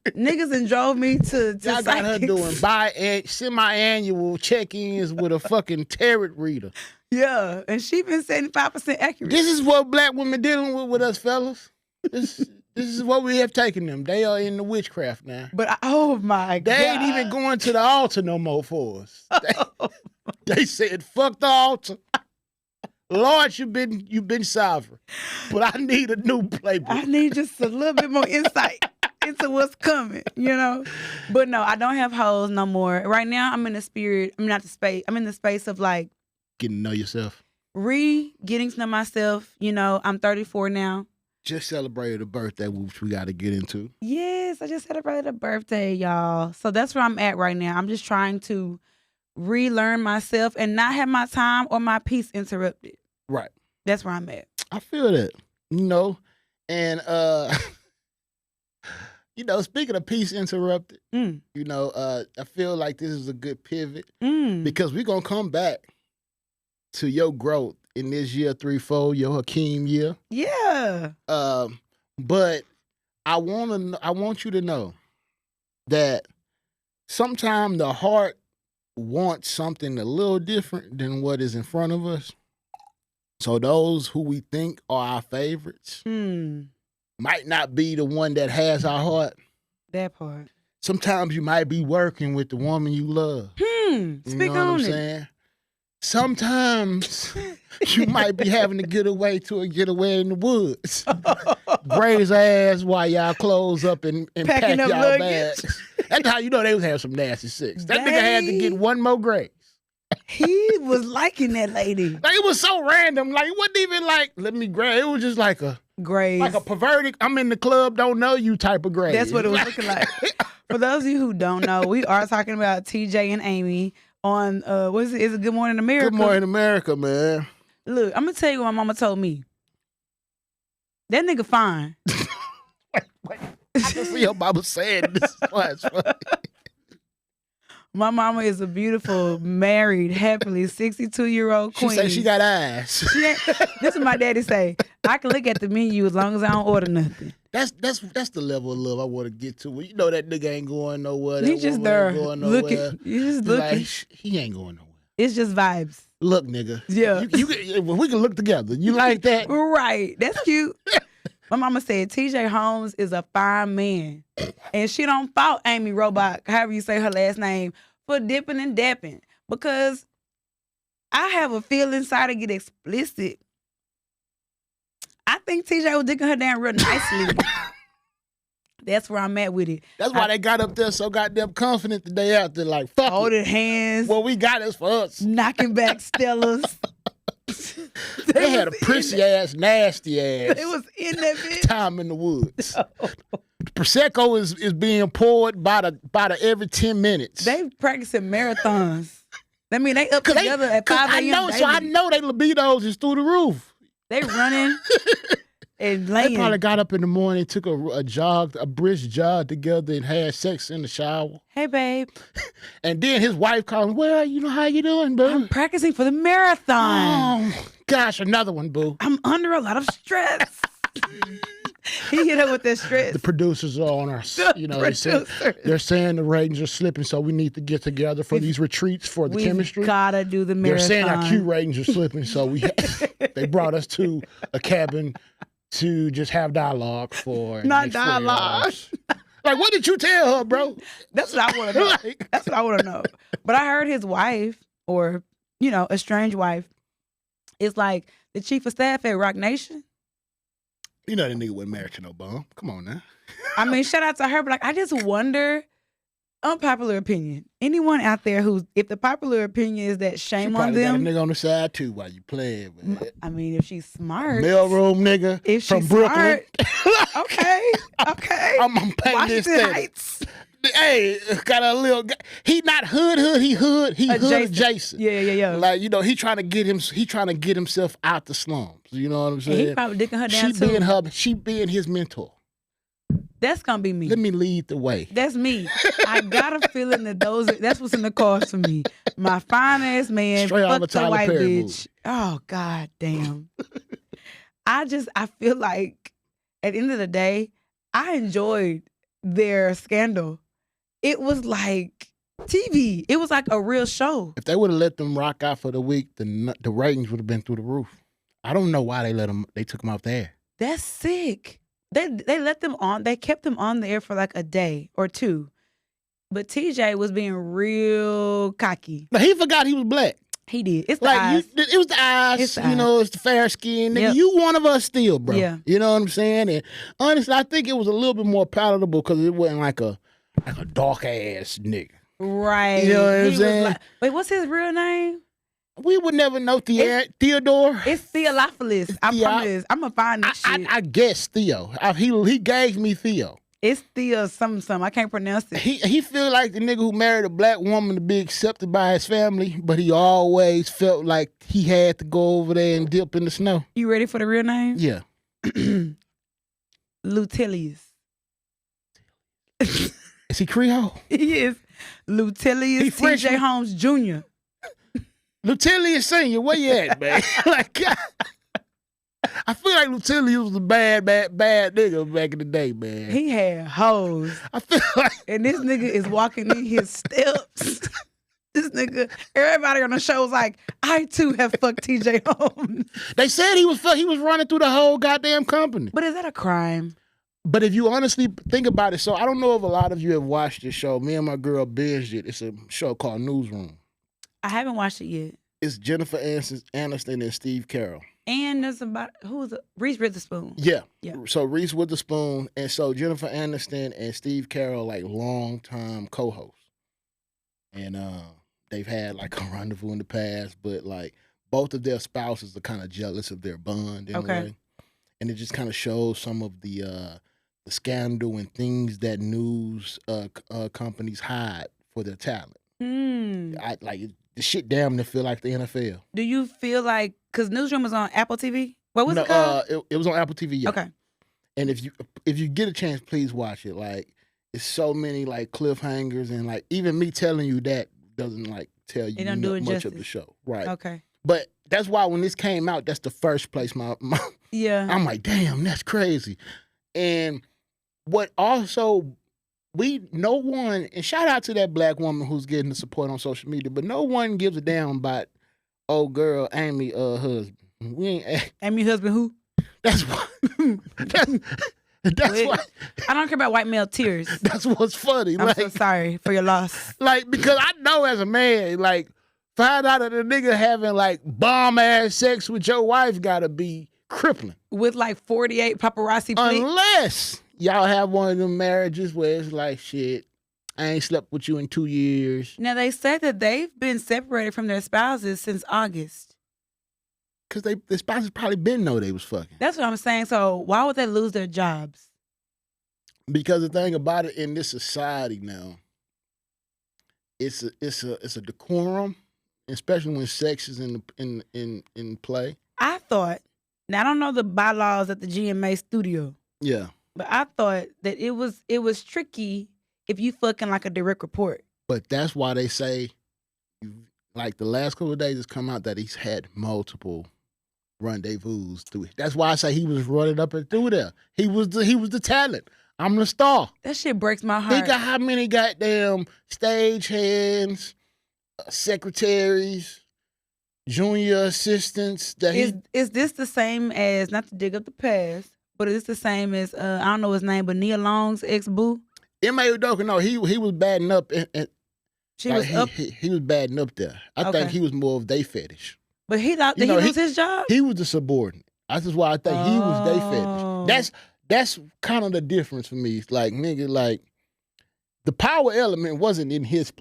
Niggas and drove me to Y'all got her psychics. doing semi-annual check-ins with a fucking tarot reader. Yeah, and she been 75% accurate. This is what black women dealing with us, fellas. This is what we have taken them. They are in the witchcraft now. But oh my God. They ain't even going to the altar no more for us. They said, fuck the altar. Lord, you've been sovereign. But I need a new playbook. I need just a little bit more insight into what's coming, you know? But no, I don't have hoes no more. Right now, I'm in the spirit. I'm not the space. I'm in the space of like Getting to know yourself. getting to know myself. You know, I'm 34 now. Just celebrated a birthday, which we got to get into. Yes, I just celebrated a birthday, y'all. So that's where I'm at right now. I'm just trying to relearn myself and not have my time or my peace interrupted. Right. That's where I'm at. I feel that, you know, and you know, speaking of peace interrupted, you know, I feel like this is a good pivot because we're gonna come back to your growth in this year 3-4, your Hakeem year. Yeah. But I want you to know that sometimes the heart wants something a little different than what is in front of us. So those who we think are our favorites might not be the one that has our heart. That part. Sometimes you might be working with the woman you love. Speak You know what on I'm it. saying? Sometimes you might be having to get away in the woods. Graze ass while y'all close up and pack Packing up y'all luggage. bags. That's how you know they was having some nasty sex. That nigga had to Dang. get one more graze. He was liking that lady. Like it was so random. Like it wasn't even like, let me grab. It was just like a Grace. perverted, I'm in the club, don't know you type of graze. That's what it was looking like. For those of you who don't know, we are talking about TJ and Amy on what is it? Is it Good Morning America? Good Morning America, man. Look, I'm gonna tell you what my mama told me. That nigga fine. Wait. I can see your mama saying this. Why it's funny. My mama is a beautiful, married, happily 62-year-old queen. She say she got eyes. This is my daddy say. I can look at the menu as long as I don't order nothing. That's the level of love I want to get to. Well, you know that nigga ain't going nowhere. That He's just woman there ain't going nowhere. looking. You just Be looking. like, he ain't going nowhere. It's just vibes. Look, nigga. Yeah. We can look together. You like that? Right. That's cute. My mama said TJ Holmes is a fine man. And she don't fault Amy Robach, however you say her last name, for dipping and dapping. Because I have a feel inside to get explicit. I think TJ was dicking her down real nicely. That's where I'm at with it. That's why they got up there so goddamn confident the day after. Like, fuck Holding it. hands. What we got is for us. Knocking back Stellas. They had a prissy ass, nasty ass. It was in that bitch. Time in the woods. Prosecco is being poured by the every 10 minutes. They practicing marathons. I mean, they up together at 5 a.m. So I know they libidos is through the roof. They running and They laying. probably got up in the morning, took a brisk jog together and had sex in the shower. Hey, babe. And then his wife called him, well, you know, how you doing, boo? I'm practicing for the marathon. Oh, gosh, another one, boo. I'm under a lot of stress. He hit her with that stress. The producers are on us. You know, they're saying the ratings are slipping, so we need to get together for these retreats for the chemistry. We gotta do the marathon. They're saying our Q ratings are slipping, so they brought us to a cabin to just have dialogue for Not the next 48 dialogue. hours. Like, what did you tell her, bro? That's what I want to know. Like- That's what I want to know. But I heard his wife, or a strange wife, is like the chief of staff at Rock Nation. You know that nigga wasn't married to no bum. Come on now. I mean, shout out to her, but I just wonder, unpopular opinion. Anyone out there if the popular opinion is that shame on Probably got a them. nigga on the side too while you playing. I mean, if she's smart. Mailroom nigga If from she's Brooklyn. smart. Okay. I'm paying Washington this thing. Heights. Hey, got a little. He not hood. He hood adjacent. Yeah. Like, you know, he trying to get himself out the slums. You know what I'm And saying? he probably dicking her down She being his mentor. That's gonna be me. Let me lead the way. That's me. I got a feeling that that's what's in the cards for me. My fine ass man, Straight off fuck a the Tyler white Perry bitch. movie. Oh god damn. I feel like at the end of the day, I enjoyed their scandal. It was like TV. It was like a real show. If they would have let them rock out for the week, the ratings would have been through the roof. I don't know why they took them off the air. That's sick. They let them on. They kept them on the air for like a day or two. But TJ was being real cocky. But he forgot he was black. He did. It's the Like eyes. it was the eyes. It's the you know, it's the fair skin. Nigga, Yep. you one of us still, bro. Yeah. You know what I'm saying? And honestly, I think it was a little bit more palatable because it wasn't like a dark ass nigga. Right. You know what I'm He was saying? like, wait, what's his real name? We would never know Theodore. It's Theophilus. I promise. I'm gonna find this shit. I guess Theo. He gave me Theo. It's Theo something. I can't pronounce it. He feel like the nigga who married a black woman to be accepted by his family, but he always felt like he had to go over there and dip in the snow. You ready for the real name? Yeah. Lutelius. Is he Creole? He is Lutelius He French. TJ Holmes Jr. Lutelius Senior, where you at, man? Like, I feel like Lutelius was a bad nigga back in the day, man. He had hoes. I feel like And this nigga is walking in his steps. This nigga, everybody on the show was like, I too have fucked TJ Holmes. they said he was running through the whole goddamn company. But is that a crime? But if you honestly think about it, so I don't know if a lot of you have watched this show. Me and my girl binged it. It's a show called Newsroom. I haven't watched it yet. It's Jennifer Aniston and Steve Carell. And there's about who's Reese Witherspoon. Yeah. Yeah. So Reese Witherspoon and so Jennifer Aniston and Steve Carell like long-time co-hosts. And they've had like a rendezvous in the past, but like both of their spouses are kind of jealous of their bond in a way. And it just kind of shows some of the scandal and things that news companies hide for their talent. The shit damn near feel like the NFL. Do you feel like, because Newsroom was on Apple TV? What was it called? It was on Apple TV, yeah. Okay. And if you get a chance, please watch it. Like, it's so many like cliffhangers, and like even me telling you that doesn't like tell you much of the show. Right. Okay. But that's why when this came out, that's the first place my Yeah. I'm like, damn, that's crazy. And what also no one, and shout out to that black woman who's getting the support on social media, but no one gives a damn about old girl Amy husband. We ain't Amy husband who? That's why. That's why. I don't care about white male tears. That's what's funny. I'm so sorry for your loss. Like, because I know as a man, like, find out that a nigga having like bomb ass sex with your wife gotta be crippling. With like 48 paparazzi flicks. Unless y'all have one of them marriages where it's like, shit, I ain't slept with you in 2 years. Now, they said that they've been separated from their spouses since August. Because the spouses probably been know they was fucking. That's what I'm saying. So why would they lose their jobs? Because the thing about it in this society now, it's a decorum, especially when sex is in play. I thought, now I don't know the bylaws at the GMA studio. Yeah. But I thought that it was tricky if you fucking like a direct report. But that's why they say, like the last couple of days, it's come out that he's had multiple rendezvous through it. That's why I say he was running up and through there. He was the talent. I'm the star. That shit breaks my heart. Think of how many goddamn stagehands, secretaries, junior assistants that Is this the same as, not to dig up the past, but is this the same as I don't know his name, but Nia Long's ex-boo? M.A. Udoka, no, he was batting up and She was up. He was batting up there. I think he was more of they fetish. But he thought, did he lose his job? He was the subordinate. That's just why I think he was they fetish. That's kind of the difference for me. It's like, nigga, like the power element wasn't in his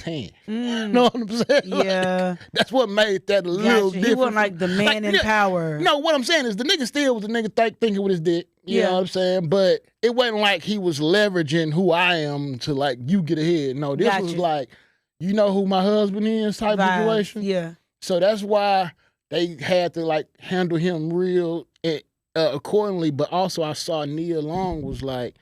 hand. You know what I'm saying? Yeah. Like, that's what made that a little different. He wasn't like the man in power. No, what I'm saying is the nigga still was the nigga thinking with his dick. You know what I'm saying? But it wasn't like he was leveraging who I am to like, you get ahead. No, this was like, you know who my husband is type situation. Yeah. So that's why they had to like handle him real accordingly. But also I saw Nia Long was like,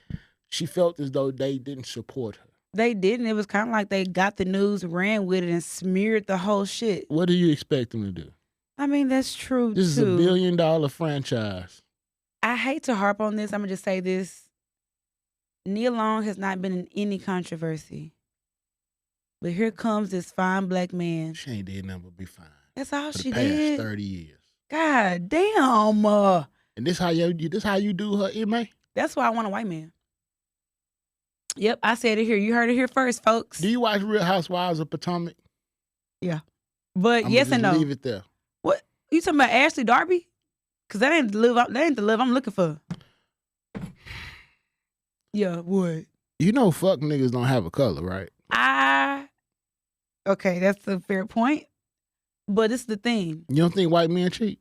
she felt as though they didn't support her. They didn't. It was kind of like they got the news, ran with it, and smeared the whole shit. What do you expect them to do? I mean, that's true, This is $1 billion franchise. I hate to harp on this. I'm gonna just say this. Nia Long has not been in any controversy. But here comes this fine black man. She ain't did nothing but be fine. That's all for she the past did. 30 years. God damn. And this how you do her, MA? That's why I want a white man. Yep, I said it here. You heard it here first, folks. Do you watch Real Housewives of Potomac? Yeah. But I'm yes and no. Leave it there. What? You talking about Ashley Darby? Because that ain't the live I'm looking for. Yeah, what? You know fuck niggas don't have a color, right? Okay, that's a fair point. But this is the thing. You don't think white men cheat?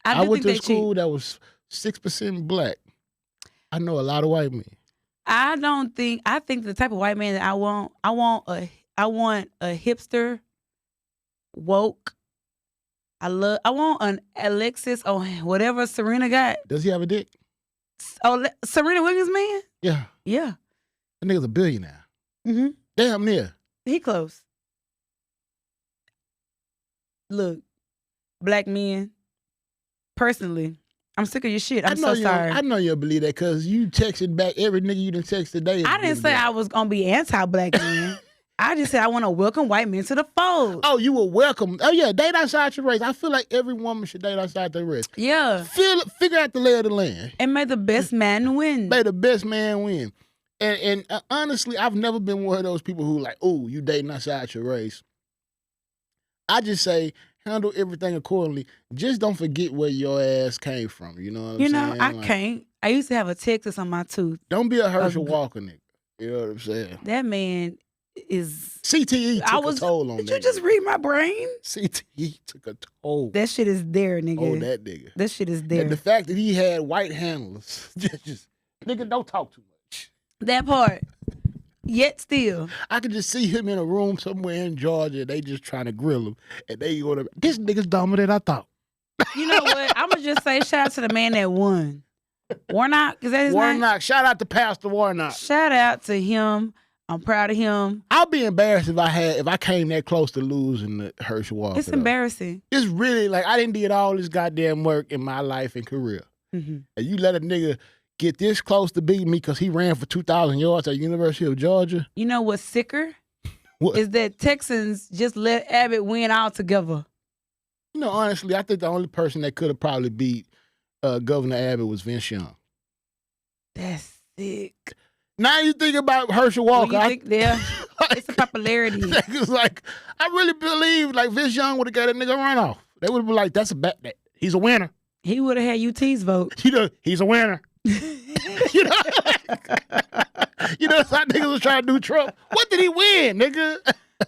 I went to a school that was 6% black. I know a lot of white men. I think the type of white man that I want a hipster, woke. I want an Alexis or whatever Serena got. Does he have a dick? Oh, Serena Williams, man? Yeah. Yeah. That nigga's a billionaire. Mm-hmm. Damn near. He close. Look, black men, personally, I'm sick of your shit. I'm so sorry. I know you'll believe that because you texted back every nigga you done text today. I didn't say I was going to be anti-black men. I just said I want to welcome white men to the fold. Oh, you were welcome. Oh, yeah, date outside your race. I feel like every woman should date outside their race. Yeah. Figure out the lay of the land. And may the best man win. May the best man win. And honestly, I've never been one of those people who like, oh, you dating outside your race. I just say, handle everything accordingly. Just don't forget where your ass came from. You know what I'm saying? I can't. I used to have a Texas on my tooth. Don't be a Herschel Walker nigga. You know what I'm saying? That man is... CTE took a toll on that. Did you just read my brain? CTE took a toll. That shit is there, nigga. Oh, that nigga. That shit is there. And the fact that he had white handlers. just nigga, don't talk too much. That part. Yet still. I could just see him in a room somewhere in Georgia. They just trying to grill him. And they go to, this nigga's dumber than I thought. You know what? I'm going to just say shout out to the man that won. Warnock, is that his name? Warnock. Shout out to Pastor Warnock. Shout out to him. I'm proud of him. I'll be embarrassed if I came that close to losing the Herschel Walker. It's embarrassing. It's really like I didn't did all this goddamn work in my life and career. Mm-hmm. And you let a nigga get this close to beat me because he ran for 2,000 yards at University of Georgia. You know what's sicker? What? Is that Texans just let Abbott win altogether. You know, honestly, I think the only person that could have probably beat Governor Abbott was Vince Young. That's sick. Now you think about Herschel Walker. It's a popularity. It's like, I really believe like Vince Young would have got that nigga a runoff. They would have been like, that's a bet. He's a winner. He would have had UT's vote. He's a winner. You know, that's how niggas was trying to do Trump. What did he win, nigga?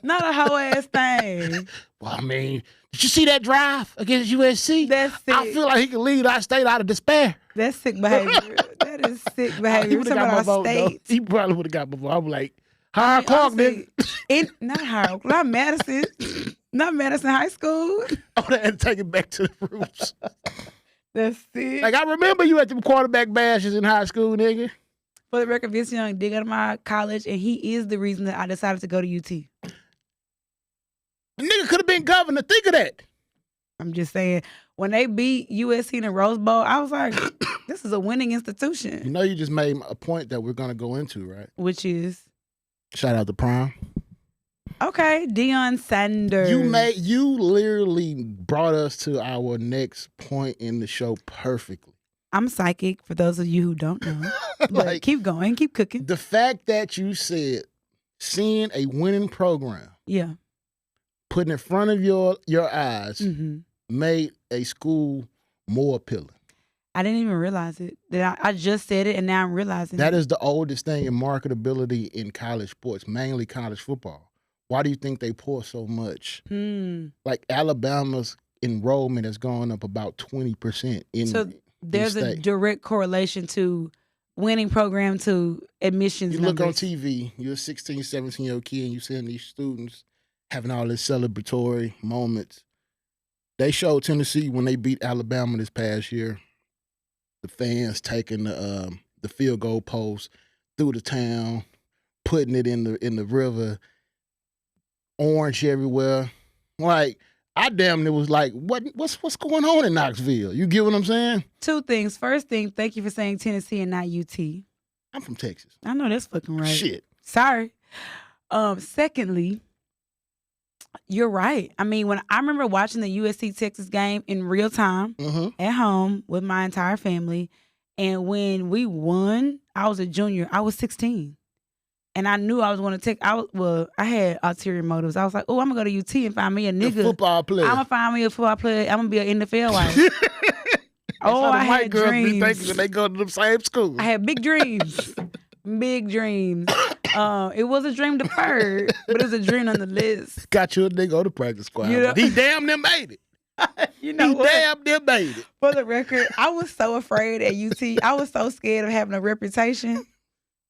Not a whole ass thing. Well, I mean, did you see that drive against USC? That's sick. I feel like he can lead our state out of despair. That's sick behavior. That is sick behavior. He would have got my vote, though. He probably would have got my vote. I'm like, Howard Clark, nigga. Not Howard, not Madison. Not Madison High School. Oh, they had to take it back to the roots. That's sick. Like, I remember you at the quarterback bashes in high school, nigga. For the record, Vince Young did go to my college, and he is the reason that I decided to go to UT. The nigga could have been governor. Think of that. I'm just saying, when they beat USC in the Rose Bowl, I was like, this is a winning institution. You know, you just made a point that we're going to go into, right? Which is? Shout out to Prime. Okay, Deion Sanders. You literally brought us to our next point in the show perfectly. I'm psychic, for those of you who don't know. But keep going, keep cooking. The fact that you said seeing a winning program, putting in front of your eyes, made a school more appealing. I didn't even realize it. I just said it, and now I'm realizing that is the oldest thing in marketability in college sports, mainly college football. Why do you think they pour so much? Like Alabama's enrollment has gone up about 20% in So there's a direct correlation to winning program to admissions You numbers. look on TV, you're a 16, 17-year-old kid, and you're seeing these students having all these celebratory moments. They showed Tennessee when they beat Alabama this past year. The fans taking the field goal post through the town, putting it in the river, orange everywhere. Like, I damn near was like, what's going on in Knoxville? You get what I'm saying? Two things. First thing, thank you for saying Tennessee and not UT. I'm from Texas. I know that's fucking right. Shit. Sorry. Secondly, you're right. I mean, when I remember watching the USC Texas game in real time at home with my entire family, and when we won, I was a junior. I was 16. And I knew I was going to I had ulterior motives. I was like, oh, I'm going to go to UT and find me a nigga. A football player. I'm going to find me a football player. I'm going to be an NFL wife. Oh, I had dreams. Be thinking when they go to the same school. I had big dreams. Big dreams. It was a dream deferred, but it was a dream nonetheless. Got you a nigga on the practice squad. You know? He damn near made it. You know what? Damn near made it. For the record, I was so afraid at UT. I was so scared of having a reputation.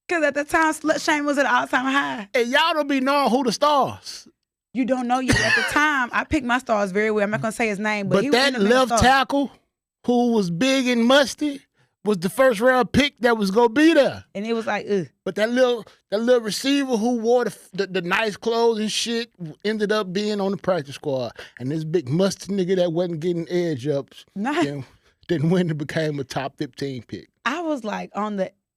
Because at the time, slut shame was at an all-time high. And y'all don't be knowing who the stars. You don't know yet. At the time, I picked my stars very well. I'm not going to say his name, but he was that left tackle who was big and musty was the first round pick that was going to be there. And it was like, ugh. But that little receiver who wore the nice clothes and shit ended up being on the practice squad. And this big musty nigga that wasn't getting edge ups then went and became a top 15 pick. I was like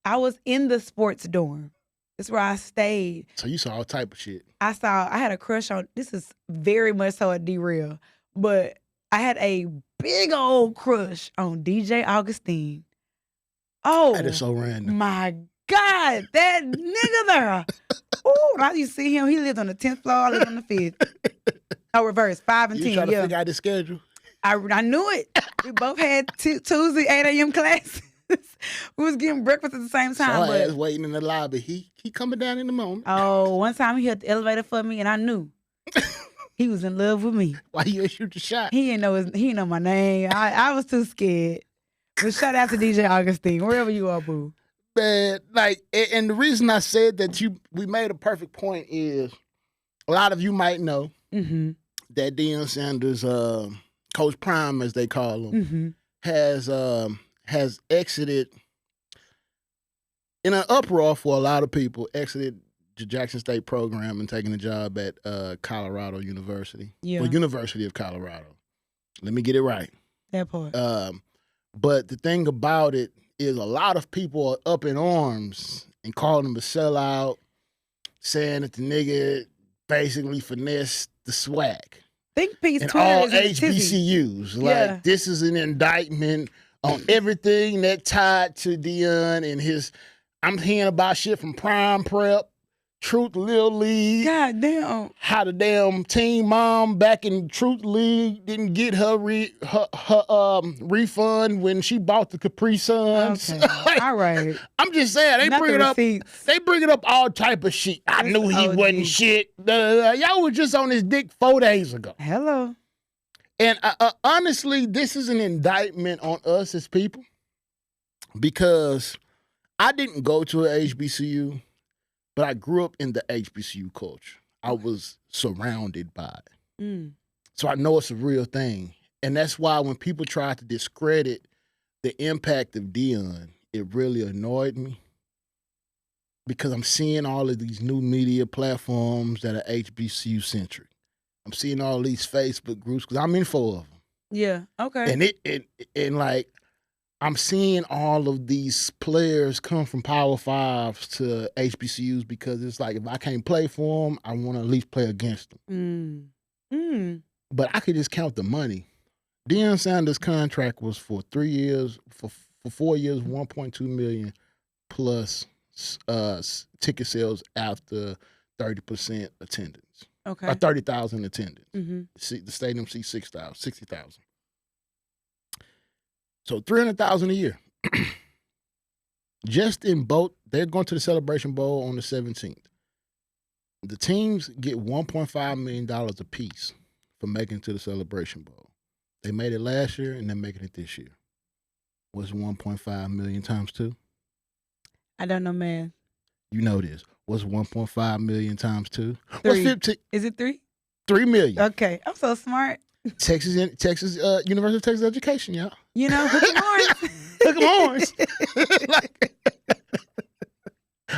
I was in the sports dorm. That's where I stayed. So you saw all type of shit. I had a crush on, this is very much so a derail, but I had a big old crush on DJ Augustine. Oh. That is so random. My God, that nigga there. Oh, now you see him, he lived on the 10th floor, I lived on the 5th. Oh, reverse, 5 and 10, You trying to figure out the schedule? I knew it. We both had Tuesday 8 a.m. classes. We was getting breakfast at the same time. So I was waiting in the lobby. He coming down in the moment. Oh, one time he hit the elevator for me, and I knew he was in love with me. Why you ain't shoot the shot? He didn't know my name. I was too scared. But shout out to DJ Augustine, wherever you are, boo. Man, and the reason I said that we made a perfect point is a lot of you might know that Deion Sanders, Coach Prime, as they call him, has exited in an uproar for a lot of people, exited the Jackson State program and taking a job at Colorado University. Yeah. Or University of Colorado. Let me get it right. That part. But the thing about it is a lot of people are up in arms and calling him a sellout, saying that the nigga basically finessed the swag. Think piece and Twitter all is HBCUs. Like, this is an indictment on everything that tied to Deion and his. I'm hearing about shit from Prime Prep, Truth Lil League. God damn. How the damn team mom back in Truth League didn't get her refund when she bought the Capri Suns. Okay. Like, all right. I'm just saying they bring it up all type of shit. I knew he wasn't shit. Y'all was just on his dick 4 days ago. Hello. And honestly, this is an indictment on us as people because I didn't go to an HBCU, but I grew up in the HBCU culture. I was surrounded by it. So I know it's a real thing. And that's why when people try to discredit the impact of Deion, it really annoyed me because I'm seeing all of these new media platforms that are HBCU-centric. I'm seeing all these Facebook groups because I'm in 4 of them. Yeah, okay. And like I'm seeing all of these players come from Power Fives to HBCUs because it's like if I can't play for them, I want to at least play against them. But I could just count the money. Deion Sanders' contract was for 3 years, for 4 years, $1.2 million plus ticket sales after 30% attendance. Okay. 30,000 attendance. See, the stadium seats 60,000. So $300,000 a year. Just in both, they're going to the Celebration Bowl on the 17th. The teams get $1.5 million a piece for making it to the Celebration Bowl. They made it last year and they're making it this year. What's 1.5 million times 2? I don't know, man. You know this. What's 1.5 million times 2? 3. What's 15? Is it 3? 3 million. Okay, I'm so smart. Texas University of Texas Education, y'all. You know, hook 'em horns. Hook 'em horns.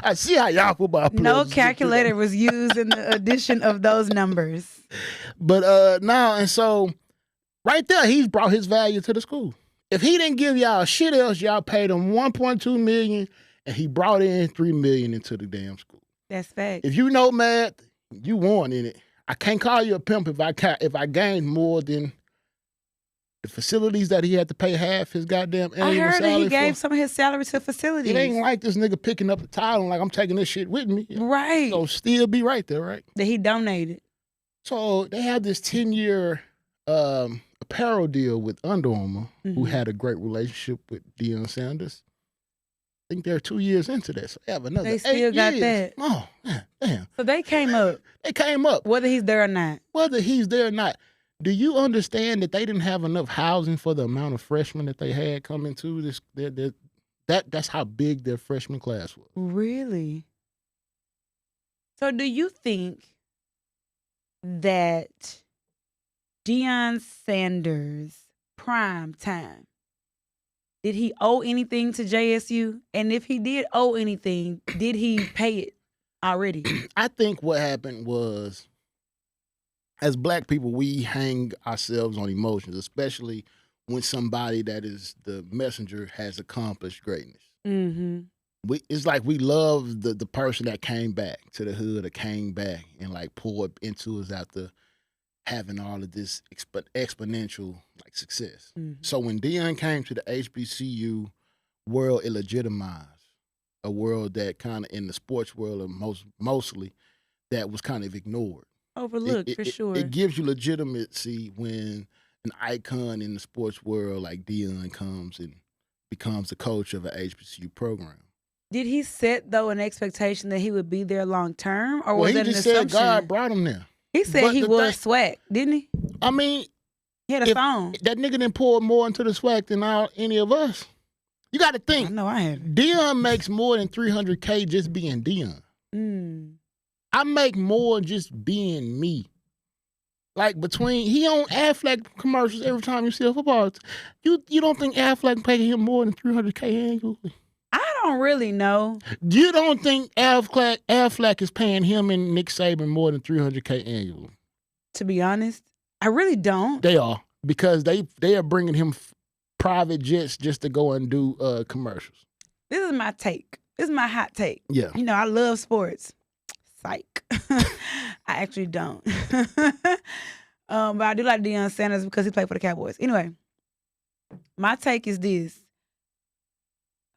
I see how y'all football players. No calculator was used in the addition of those numbers. But now, and so right there, he's brought his value to the school. If he didn't give y'all shit else, y'all paid him $1.2 million, and he brought in $3 million into the damn school. That's fact. If you know math, you won in it. I can't call you a pimp if I gained more than the facilities that he had to pay half his goddamn annual salary. I heard that he gave some of his salary to facilities. It ain't like this nigga picking up the title and like I'm taking this shit with me. Right. So still be right there, right? That he donated. So they had this 10-year apparel deal with Under Armour, who had a great relationship with Deion Sanders. I think they're 2 years into that. So they have another 8 years. They still got that. Oh, man, damn. So they came up. They came up. Whether he's there or not. Whether he's there or not. Do you understand that they didn't have enough housing for the amount of freshmen that they had coming to this? That's how big their freshman class was. Really? So do you think that Deion Sanders prime time, did he owe anything to JSU? And if he did owe anything, did he pay it already? I think what happened was, as Black people, we hang ourselves on emotions, especially when somebody that is the messenger has accomplished greatness. Mm-hmm. It's like we love the person that came back to the hood or came back and like poured into us after having all of this exponential like success. Mm-hmm. So when Deion came to the HBCU world, it legitimized a world that kind of in the sports world and mostly that was kind of ignored. Overlooked, for sure. It gives you legitimacy when an icon in the sports world like Deion comes and becomes the coach of an HBCU program. Did he set, though, an expectation that he would be there long term? Or was he that an just assumption? said God brought him there. He said he was swag, didn't he? I mean, he had a song. That nigga didn't pour more into the swag than any of us. You got to think. I know I have. Deion makes more than $300K just being Deion. I make more just being me. Like he on Affleck commercials every time you see a football. You don't think Affleck paying him more than $300K annually? I don't really know. You don't think Affleck is paying him and Nick Saban more than $300K annually? To be honest, I really don't. They are, because they are bringing him private jets just to go and do commercials. This is my take. This is my hot take. Yeah. You know, I love sports. Psych. I actually don't. But I do like Deion Sanders because he played for the Cowboys. Anyway, my take is this.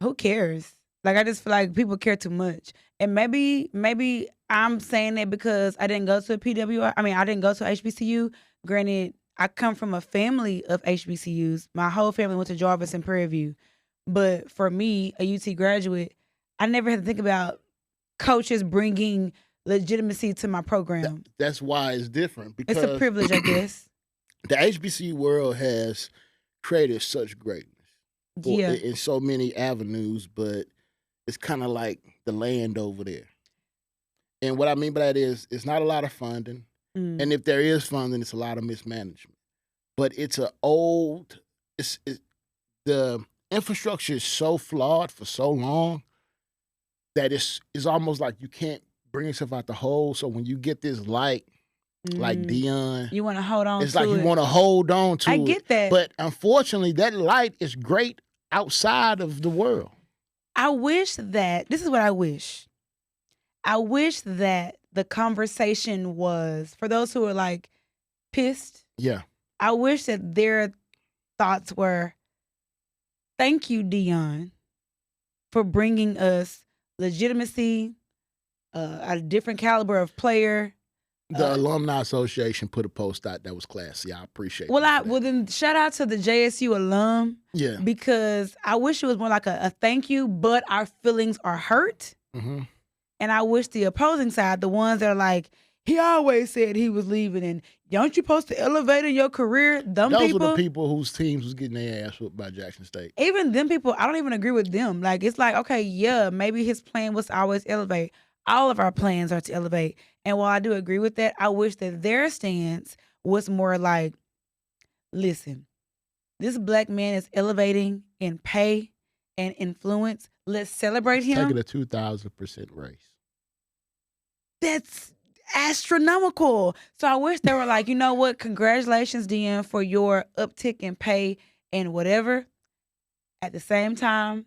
Who cares? Like, I just feel like people care too much. And maybe I'm saying that because I didn't go to a PWI. I mean, I didn't go to HBCU. Granted, I come from a family of HBCUs. My whole family went to Jarvis and Prairie View. But for me, a UT graduate, I never had to think about coaches bringing legitimacy to my program. That's why it's different. Because it's a privilege, I guess. The HBCU world has created such greatness in so many avenues, but it's kind of like the land over there. And what I mean by that is it's not a lot of funding. And if there is funding, it's a lot of mismanagement. But it's the infrastructure is so flawed for so long that it's almost like you can't bring yourself out the hole. So when you get this light, like Deion, you want to hold on to it. It's like you want to hold on to it. I get that. But unfortunately, that light is great outside of the world. I wish that, this is what I wish. I wish that the conversation was, for those who are like pissed. Yeah. I wish that their thoughts were, thank you, Deion, for bringing us legitimacy, a different caliber of player. The Alumni Association put a post out that was classy. I appreciate it. Well, then shout out to the JSU alum. Yeah. Because I wish it was more like a thank you, but our feelings are hurt. Mm-hmm. And I wish the opposing side, the ones that are like, he always said he was leaving, and aren't you supposed to elevate in your career? Those were the people whose teams was getting their ass whooped by Jackson State. Even them people, I don't even agree with them. Like, it's like, okay, yeah, maybe his plan was to always elevate. All of our plans are to elevate. And while I do agree with that, I wish that their stance was more like, listen, this black man is elevating in pay and influence. Let's celebrate him. Taking a 2,000% raise. That's astronomical. So I wish they were like, you know what? Congratulations, DN, for your uptick in pay and whatever. At the same time,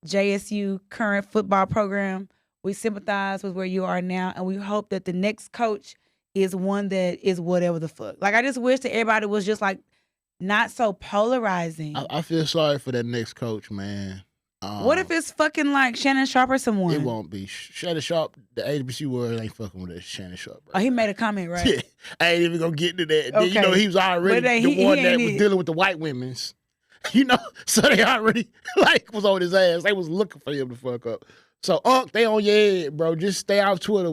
JSU current football program, we sympathize with where you are now, and we hope that the next coach is one that is whatever the fuck. Like, I just wish that everybody was just like not so polarizing. I feel sorry for that next coach, man. What if it's fucking like Shannon Sharp or someone? It won't be. Shannon Sharp, the ABC world ain't fucking with that Shannon Sharp. Right? Oh, he made a comment, right? Yeah, I ain't even gonna get into that. Okay. You know, he was already the one that was dealing with the white women's. You know, so they already like was on his ass. They was looking for him to fuck up. So, they on your head, bro. Just stay off Twitter.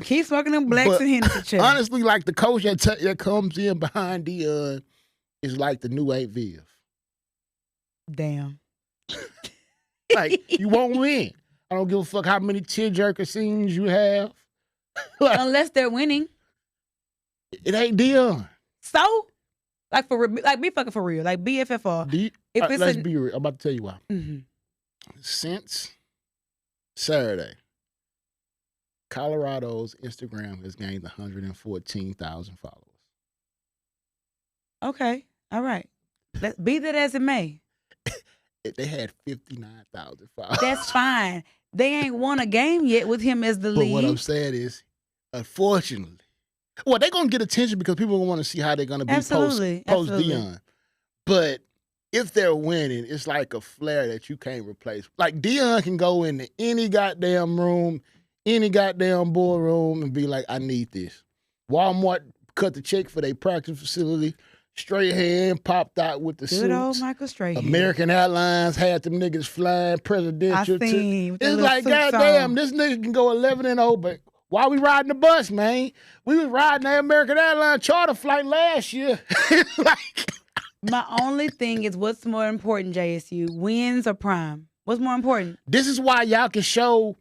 Keep smoking them blacks and Hennessy chips. Honestly, like the coach that comes in behind Deion is like the new 8 Viv. Damn. Like, you won't win. I don't give a fuck how many tearjerker scenes you have. Like, unless they're winning. It ain't Deion. So? Like, be fucking for real. Like, BFFR. Let's be real. I'm about to tell you why. Mm-hmm. Since Saturday, Colorado's Instagram has gained 114,000 followers. Okay. All right. Be that as it may. They had 59,000 followers. That's fine. They ain't won a game yet with him as the lead. But what I'm saying is, unfortunately, well, they're going to get attention because people want to see how they're going to be post Deion. But if they're winning, it's like a flair that you can't replace. Like, Deion can go into any goddamn room, any goddamn boardroom and be like, I need this. Walmart cut the check for their practice facility. Strahan popped out with the suits. Good old Michael Strahan. American Airlines had them niggas flying presidential. It's like, goddamn, this nigga can go 11-0, but why we riding the bus, man? We was riding the American Airlines charter flight last year. Like, my only thing is, what's more important, JSU? Wins or prime? What's more important? This is why y'all can show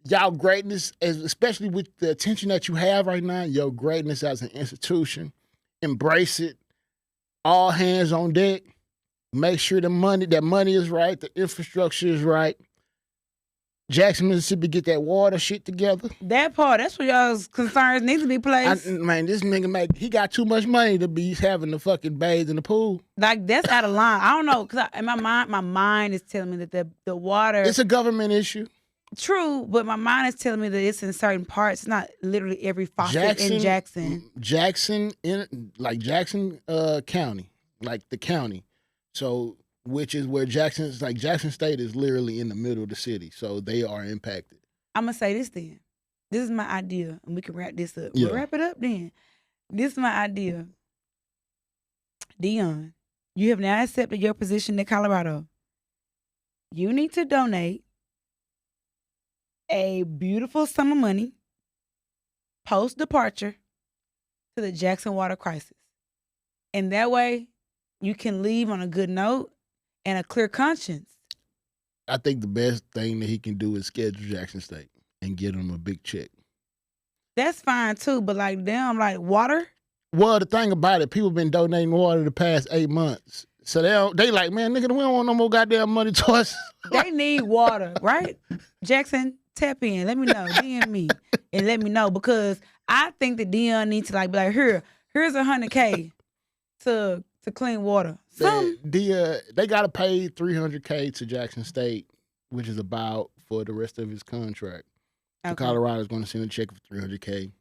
y'all greatness, especially with the attention that you have right now, your greatness as an institution. Embrace it. All hands on deck. Make sure that money is right, the infrastructure is right. Jackson, Mississippi, get that water shit together. That part, that's where y'all's concerns need to be placed. Man, this nigga he got too much money to be having to fucking bathe in the pool. Like, that's out of line. I don't know, because in my mind is telling me that the water... It's a government issue. True, but my mind is telling me that it's in certain parts. It's not literally every faucet in Jackson. Jackson County, like the county. So, which is where Jackson State is literally in the middle of the city. So they are impacted. I'm going to say this then. This is my idea, and we can wrap this up. Yeah. We'll wrap it up then. This is my idea. Deion, you have now accepted your position in Colorado. You need to donate a beautiful sum of money post-departure to the Jackson water crisis. And that way, you can leave on a good note and a clear conscience. I think the best thing that he can do is schedule Jackson State and get him a big check. That's fine, too, but like, damn, like, water? Well, the thing about it, people been donating water the past 8 months. So they like, man, nigga, we don't want no more goddamn money towards. They need water, right? Jackson, tap in. Let me know. DM me and let me know, because I think that Deion needs to like be like, here's $100K to clean water. They gotta pay $300K to Jackson State, which is about for the rest of his contract. Okay. So Colorado's going to send a check for $300K.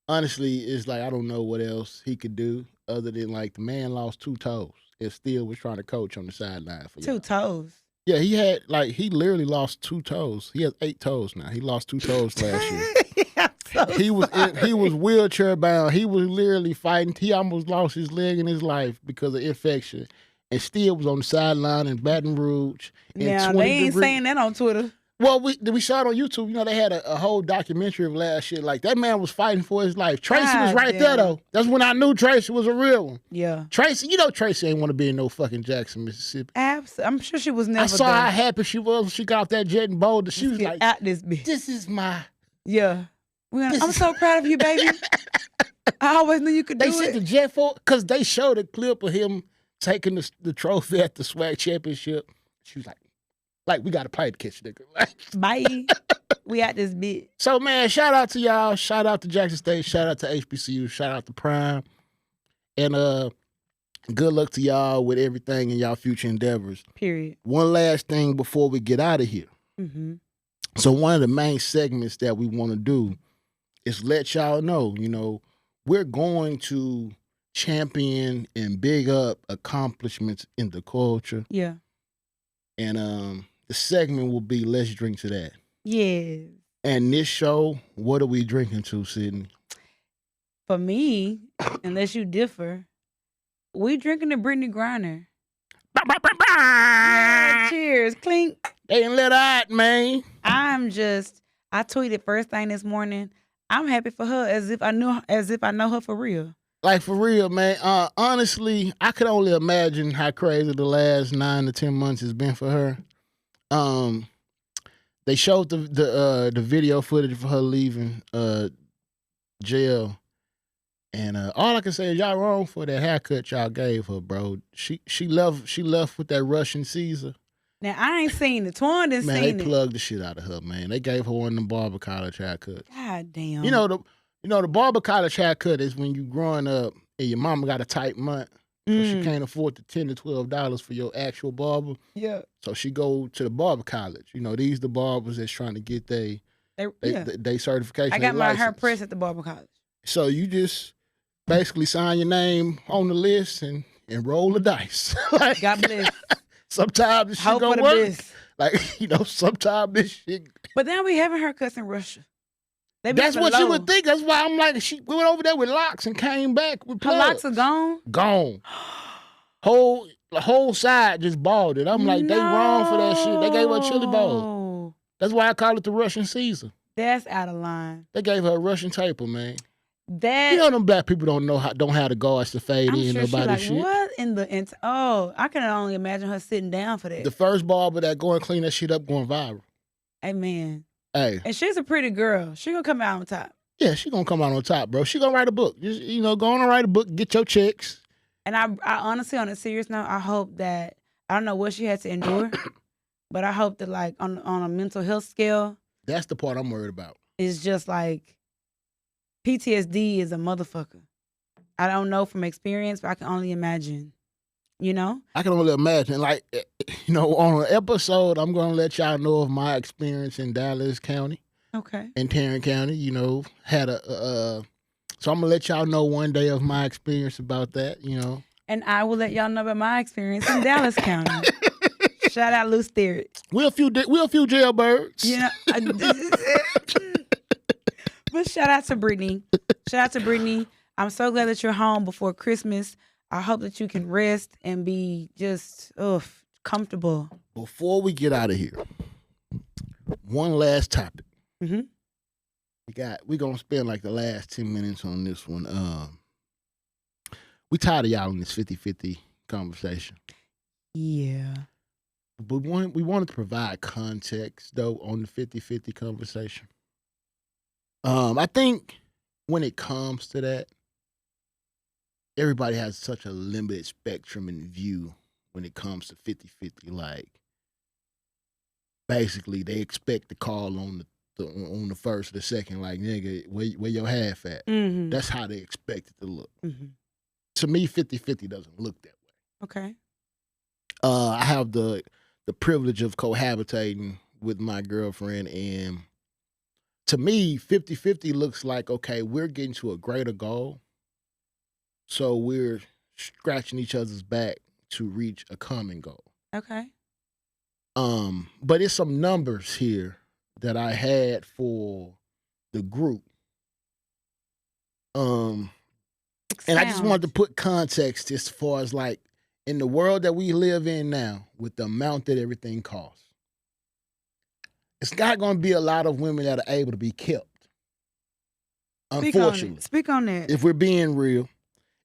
Honestly, it's like I don't know what else he could do other than like the man lost 2 toes and still was trying to coach on the sideline for 2 toes. Yeah, he literally lost 2 toes. He has 8 toes now. He lost 2 toes last year. He was wheelchair bound. He was literally fighting. He almost lost his leg in his life because of infection, and still was on the sideline in Baton Rouge. Now they ain't saying that on Twitter. Well, we saw it on YouTube. You know, they had a whole documentary of last year. Like, that man was fighting for his life. Tracy was right there, though. That's when I knew Tracy was a real one. Yeah. Tracy ain't want to be in no fucking Jackson, Mississippi. I'm sure she was never I saw how happy she was when she got off that jet in Boulder. She was like, out this bitch. This is my... Yeah. I'm so proud of you, baby. I always knew you could do it. They sent the jet for... Because they showed a clip of him taking the trophy at the SWAC championship. She was like, we got to play the catch, nigga. Bye. We at this bit. So, man, shout out to y'all. Shout out to Jackson State. Shout out to HBCU. Shout out to Prime. And good luck to y'all with everything in y'all future endeavors. Period. One last thing before we get out of here. Mm-hmm. So one of the main segments that we want to do is let y'all know, we're going to champion and big up accomplishments in the culture. Yeah. And the segment will be Let's Drink to That. Yeah. And this show, what are we drinking to, Sydney? For me, unless you differ, we drinking the Brittney Griner. Yeah, cheers. Clink. They ain't let out, man. I tweeted first thing this morning. I'm happy for her as if I know her for real. Like, for real, man. Honestly, I could only imagine how crazy the last 9 to 10 months has been for her. They showed the video footage for her leaving jail. And all I can say is y'all wrong for that haircut y'all gave her, bro. She left with that Russian Caesar. Now, I ain't seen it. Twan didn't Man, seen it. they plugged the shit out of her, man. They gave her one of them barber college haircuts. God damn. The barber college haircut is when you growing up and your mama got a tight month, so she can't afford the $10 to $12 for your actual barber. Yeah. So she go to the barber college. These the barbers that's trying to get they certification. I got my license. hair pressed at the barber college. So you just basically sign your name on the list and roll the dice. Like, God bless. Sometimes this shit Hope gonna for the work. best. Like, sometimes this shit. But then we having haircuts in Russia. That's what you would think. That's why I'm like, she went over there with locks and came back with plugs. Her locks are gone? Gone. The whole side just balded. I'm like, they wrong for that shit. They gave her a chili bowl. That's why I call it the Russian Caesar. That's out of line. They gave her a Russian taper, man. That them black people don't have the guards to fade I'm in sure nobody like, shit. What in the I can only imagine her sitting down for that. The first barber that go and clean that shit up going viral. Amen. Hey. And she's a pretty girl. She gonna come out on top. Yeah, she gonna come out on top, bro. She gonna write a book. Just, go on and write a book, get your checks. And I honestly, on a serious note, I hope that, I don't know what she had to endure, but I hope that, like, on a mental health scale. That's the part I'm worried about. It's just like, PTSD is a motherfucker. I don't know from experience, but I can only imagine. I can only imagine. Like, on an episode, I'm gonna let y'all know of my experience in Dallas County. Okay. In Tarrant County, had so I'm gonna let y'all know one day of my experience about that, And I will let y'all know about my experience in Dallas County. Shout out Loose Theory. We're a few jailbirds. But shout out to Brittney. Shout out to Brittney. I'm so glad that you're home before Christmas. I hope that you can rest and be just comfortable. Before we get out of here, one last topic. Mm-hmm. We're gonna spend like the last 10 minutes on this one. We tired of y'all in this 50-50 conversation. Yeah. But we wanted to provide context though on the 50-50 conversation. I think when it comes to that, everybody has such a limited spectrum and view when it comes to 50-50. Like, basically, they expect the call on the first or the second, like, nigga, where your half at? Mm-hmm. That's how they expect it to look. Mm-hmm. To me, 50-50 doesn't look that way. Okay. I have the privilege of cohabitating with my girlfriend, and to me, 50-50 looks like, okay, we're getting to a greater goal, so we're scratching each other's back to reach a common goal. Okay. But it's some numbers here that I had for the group. And I just wanted to put context as far as, like, in the world that we live in now, with the amount that everything costs, it's not going to be a lot of women that are able to be kept. Unfortunately. Speak on that. If we're being real.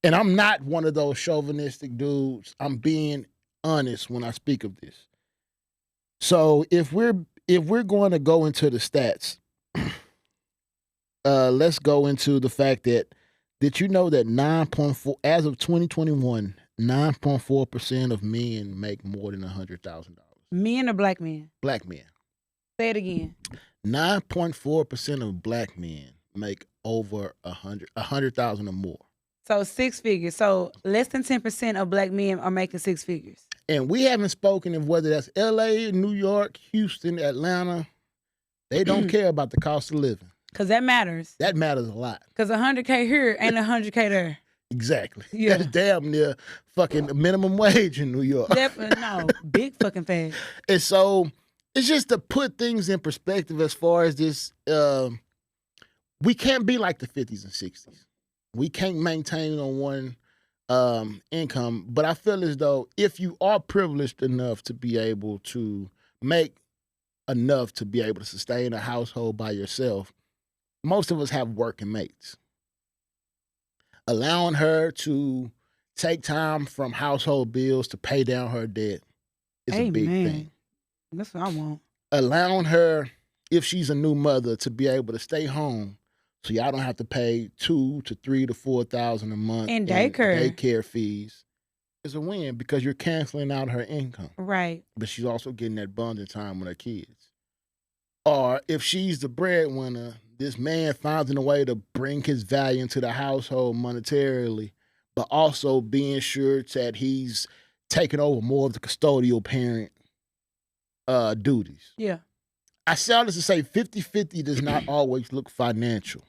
And I'm not one of those chauvinistic dudes. I'm being honest when I speak of this. So if we're going to go into the stats, let's go into the fact that, did you know that 9.4, as of 2021, 9.4% of men make more than $100,000? Men or black men? Black men. Say it again. 9.4% of black men make over 100,000 or more. So 6 figures. So less than 10% of black men are making 6 figures. And we haven't spoken of whether that's LA, New York, Houston, Atlanta. They don't care about the cost of living. Because that matters. That matters a lot. Because 100K here ain't 100K there. Exactly. Yeah. That's damn near fucking minimum wage in New York. Definitely, no. Big fucking fast. And so it's just to put things in perspective as far as this, we can't be like the 50s and 60s. We can't maintain on one income. But I feel as though if you are privileged enough to be able to make enough to be able to sustain a household by yourself, most of us have working mates. Allowing her to take time from household bills to pay down her debt is a big thing. That's what I want. Allowing her, if she's a new mother, to be able to stay home so y'all don't have to pay $2,000 to $3,000 to $4,000 a month in daycare fees is a win because you're canceling out her income. Right. But she's also getting that bonding time with her kids. Or if she's the breadwinner, this man finds a way to bring his value into the household monetarily, but also being sure that he's taking over more of the custodial parent duties. Yeah. I say all this to say 50-50 does not always look financial.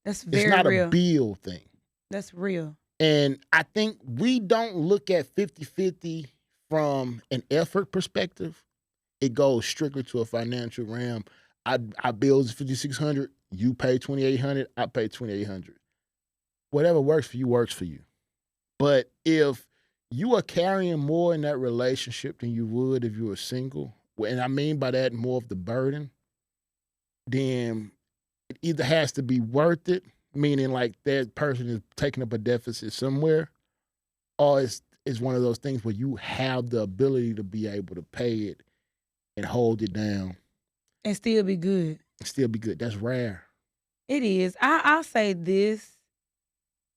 That's very real. It's not a bill thing. That's real. And I think we don't look at 50-50 from an effort perspective. It goes strictly to a financial realm. Our bills $5,600. You pay $2,800. I pay $2,800. Whatever works for you works for you. But if you are carrying more in that relationship than you would if you were single, and I mean by that more of the burden, then it either has to be worth it, meaning like that person is taking up a deficit somewhere, or it's one of those things where you have the ability to be able to pay it and hold it down. And still be good. Still be good. That's rare. It is. I'll say this.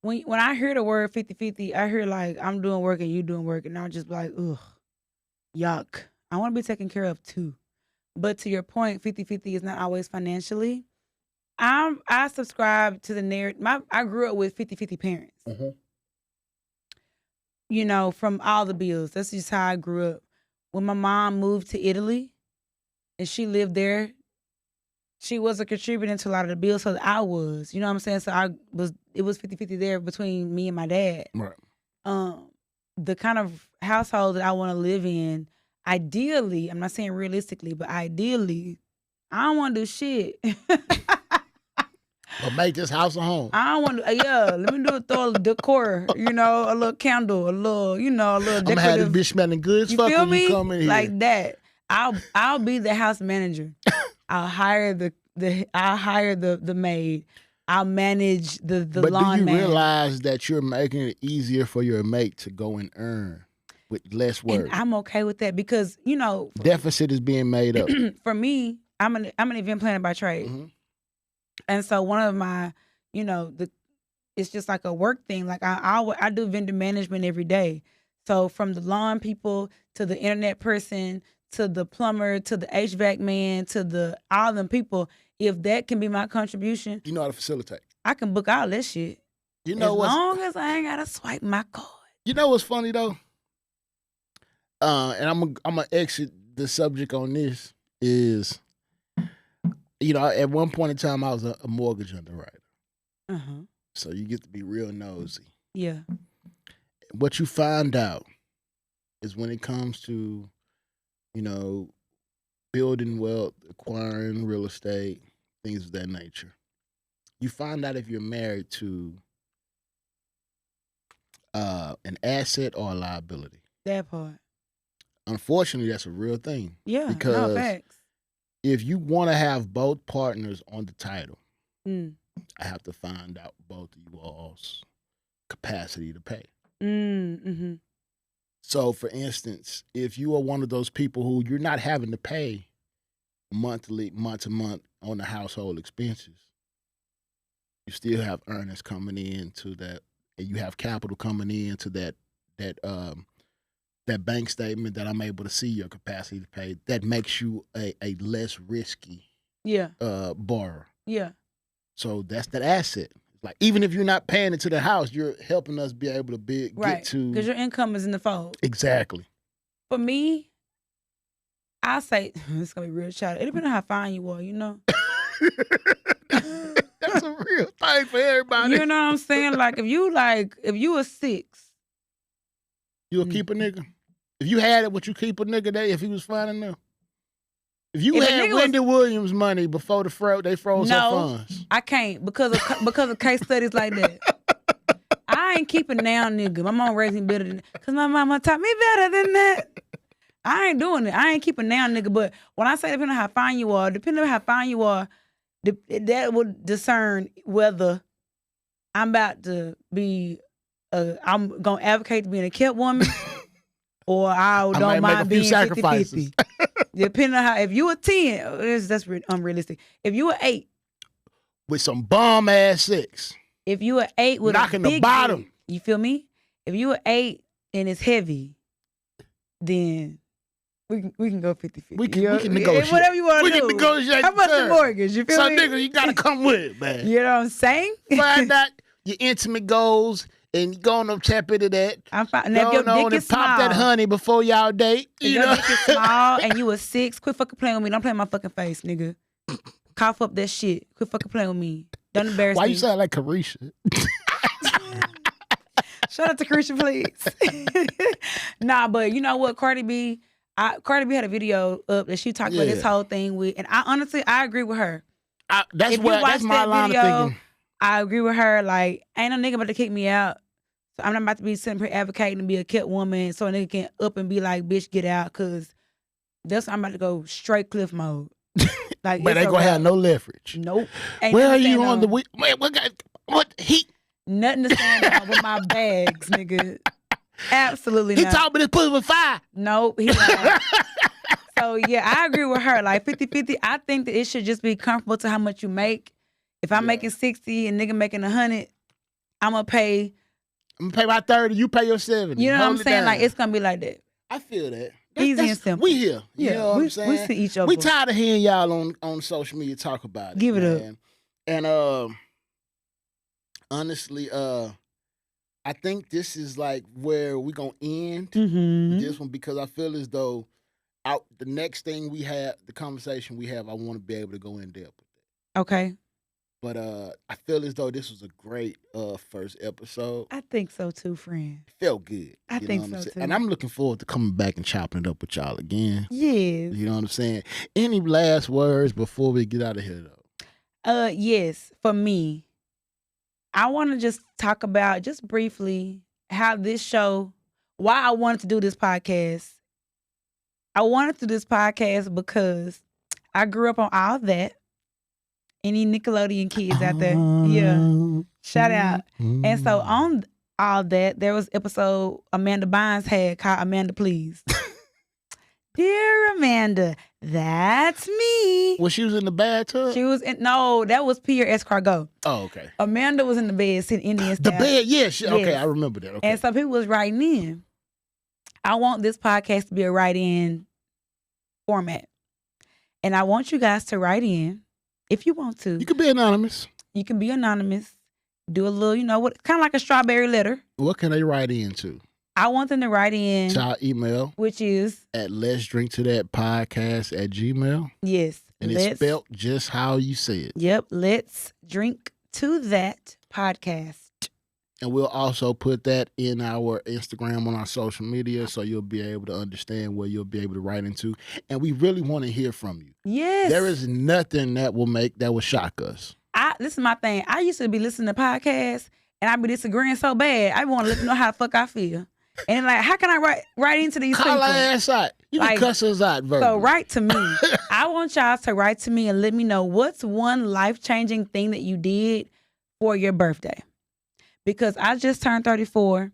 When I hear the word 50-50, I hear like I'm doing work and you doing work, and I'm just like, ugh, yuck. I want to be taken care of too. But to your point, 50-50 is not always financially. I subscribe to the narrative. I grew up with 50-50 parents. Mm-hmm. You know, from all the bills. That's just how I grew up. When my mom moved to Italy and she lived there, she wasn't contributing to a lot of the bills, so I was. You know what I'm saying? So it was 50-50 there between me and my dad. Right. The kind of household that I want to live in, ideally, I'm not saying realistically, but ideally, I don't want to do shit. But make this house a home. I don't want to, let me throw a decor, a little candle, a little decorative. I'm gonna have this bitch smelling good as fuck when you come in here. Like that. I'll be the house manager. I'll hire the maid. I'll manage the lawn man. But do you realize that you're making it easier for your mate to go and earn with less work? And I'm okay with that because, deficit is being made up. For me, I'm an event planner by trade. Mm-hmm. And so one of my, it's just like a work thing. Like I do vendor management every day. So from the lawn people to the internet person to the plumber to the HVAC man to all them people, if that can be my contribution, you know how to facilitate. I can book all that shit. You know as long as I ain't gotta swipe my card. You know what's funny though? And I'm gonna exit the subject on this is, at one point in time I was a mortgage underwriter. Uh-huh. So you get to be real nosy. Yeah. What you find out is when it comes to, building wealth, acquiring real estate, things of that nature, you find out if you're married to an asset or a liability. That part. Unfortunately, that's a real thing. Yeah, because facts. If you want to have both partners on the title, I have to find out both of you all's capacity to pay. Mm-hmm. So, for instance, if you are one of those people who you're not having to pay month to month on the household expenses, you still have earnings coming into that, and you have capital coming into that bank statement that I'm able to see your capacity to pay. That makes you a less risky Yeah. borrower. Yeah. So that's that asset. Like, even if you're not paying into the house, you're helping us be able to get to. Because your income is in the fold. Exactly. For me, I say, it's going to be real child. It depends on how fine you are, you know? That's a real thing for everybody. You know what I'm saying? Like, if you a 6. You a keep a nigga? If you had it, would you keep a nigga there if he was fine enough? If you had Wendy Williams money before they froze her funds. I can't because of case studies like that. I ain't keeping now, nigga. My mom raised me better than that. Because my mama taught me better than that. I ain't doing it. I ain't keeping now, nigga. But when I say depending on how fine you are, that would discern whether I'm about to be, I'm going to advocate to being a kept woman or I don't mind being 50-50. Depending on how, if you a 10, that's unrealistic. If you a 8. With some bomb ass 6. If you a 8 with knocking a big the bottom. head, you feel me? If you a 8 and it's heavy, then we can go 50-50. We can negotiate. Whatever you want to do. We can negotiate. How about the mortgage? You feel me? So nigga, you gotta come with it, man. You know what I'm saying? Find out your intimate goals and go on and tap into that. I'm fine. Now, if your dick is pop small, that honey before y'all date. If your dick is small and you a 6, quit fucking playing with me. Don't play in my fucking face, nigga. Cough up that shit. Quit fucking playing with me. Don't embarrass me. Why you sound like Carisha? Shout out to Carisha, please. Nah, but you know what? Cardi B had a video up that she talked about this whole thing with, and I agree with her. That's my line of thinking. I agree with her. Like, ain't no nigga about to kick me out. So I'm not about to be sitting here advocating to be a kept woman so a nigga can up and be like, bitch, get out, because I'm about to go straight cliff mode. Like, but they gonna have no leverage. Nope. Where are you on the week? Man, what heat? Nothing to stand on with my bags, nigga. Absolutely not. He taught me this pussy with fire. Nope, he lied. So yeah, I agree with her. Like 50-50, I think that it should just be comfortable to how much you make. If I'm making 60 and nigga making 100, I'm gonna pay my 30, you pay your 70. You know what I'm saying? Like, it's gonna be like that. I feel that. Easy and simple. We here. You know what I'm saying? We see each other. We tired of hearing y'all on social media talk about it. Give it up. And honestly, I think this is like where we gonna end this one, because I feel as though the next thing we have, the conversation we have, I want to be able to go in depth with it. Okay. But I feel as though this was a great first episode. I think so too, friend. It felt good. I think so too. And I'm looking forward to coming back and chopping it up with y'all again. Yes. You know what I'm saying? Any last words before we get out of here, though? Yes. For me, I want to just talk about, just briefly, how this show, why I wanted to do this podcast. I wanted to do this podcast because I grew up on all that. Any Nickelodeon kids out there? Yeah. Shout out. And so on all that, there was episode Amanda Bynes had called Amanda Please. Dear Amanda, that's me. Was she in the bathtub? She was no, that was Pierre Escargot. Oh, okay. Amanda was in the bed sitting Indian style. The bed, yes. Okay, I remember that. Okay. And some people was writing in. I want this podcast to be a write-in format. And I want you guys to write in. If you want to. You can be anonymous. You can be anonymous. Do a little, kind of like a strawberry letter. What can they write into? I want them to write in. To our email. Which is? At Let's Drink to That Podcast at Gmail. Yes. And it's spelled just how you say it. Yep. Let's Drink to That Podcast. And we'll also put that in our Instagram on our social media, so you'll be able to understand where you'll be able to write into. And we really want to hear from you. Yes. There is nothing that will shock us. This is my thing. I used to be listening to podcasts and I'd be disagreeing so bad. I want to let them know how the fuck I feel. And like, how can I write into these people? Call our ass out. You can cuss us out, verbally. So write to me. I want y'all to write to me and let me know what's one life-changing thing that you did for your birthday. Because I just turned 34,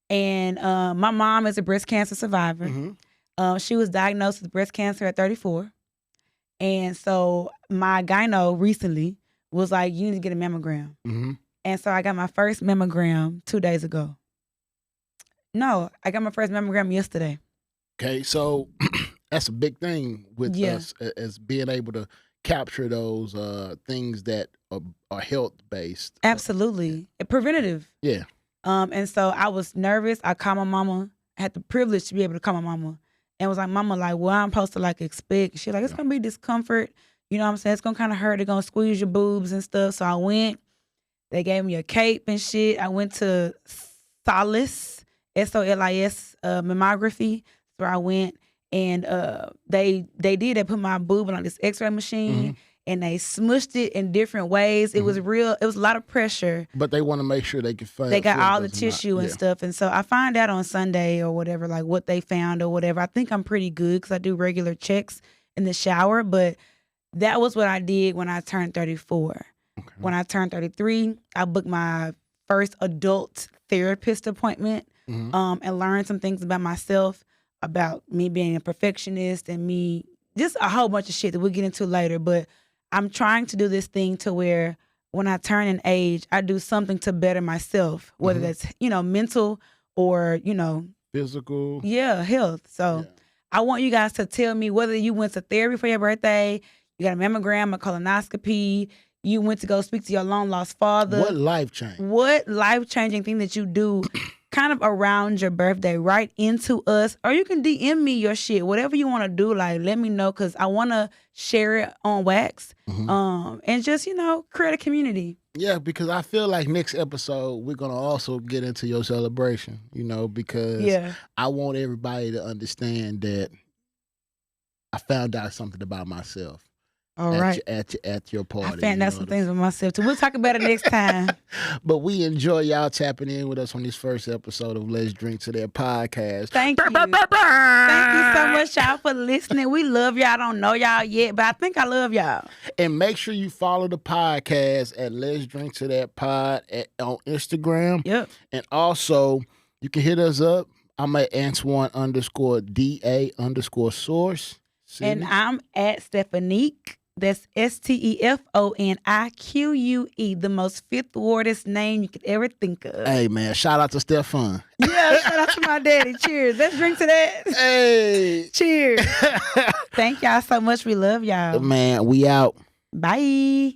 and my mom is a breast cancer survivor. Mm-hmm. She was diagnosed with breast cancer at 34. And so my gyno recently was like, you need to get a mammogram. Mm-hmm. And so I got my first mammogram 2 days ago. No, I got my first mammogram yesterday. Okay, so that's a big thing with us as being able to capture those things that are health based. Absolutely. Preventative. Yeah. And so I was nervous. I called my mama. I had the privilege to be able to call my mama. And was like, mama, like, what I'm supposed to like expect? She's like, it's gonna be discomfort. You know what I'm saying? It's gonna kind of hurt. They're gonna squeeze your boobs and stuff. So I went. They gave me a cape and shit. I went to Solis, SOLIS mammography. Where I went, and they put my boob on this X-ray machine, and they smushed it in different ways. It was real. It was a lot of pressure. But they want to make sure they can find. They got all the tissue and stuff, and so I find out on Sunday or whatever, like what they found or whatever. I think I'm pretty good because I do regular checks in the shower. But that was what I did when I turned 34. Okay. When I turned 33, I booked my first adult therapist appointment, and learned some things about myself, about me being a perfectionist and me, just a whole bunch of shit that we'll get into later. But I'm trying to do this thing to where when I turn in age, I do something to better myself, whether that's, mental or, physical. Yeah, health. So I want you guys to tell me whether you went to therapy for your birthday, you got a mammogram, a colonoscopy, you went to go speak to your long lost father. What life-changing thing that you do kind of around your birthday, right into us, or you can DM me your shit, whatever you want to do. Like, let me know, because I want to share it on wax, and just create a community. Yeah, because I feel like next episode we're gonna also get into your celebration. Because I want everybody to understand that I found out something about myself. All right. At your party. I found out some things with myself too. We'll talk about it next time. But we enjoy y'all tapping in with us on this first episode of Let's Drink to That podcast. Thank you. Thank you so much, y'all, for listening. We love y'all. I don't know y'all yet, but I think I love y'all. And make sure you follow the podcast at Let's Drink to That Pod on Instagram. Yep. And also, you can hit us up. I'm at Antoine _DA_source. And I'm at Stephanique. That's STEFONIQUE, the most fifth wardest name you could ever think of. Hey, man, shout out to Stefan. Yeah, shout out to my daddy. Cheers. Let's drink to that. Hey. Cheers. Thank y'all so much. We love y'all. Man, we out. Bye.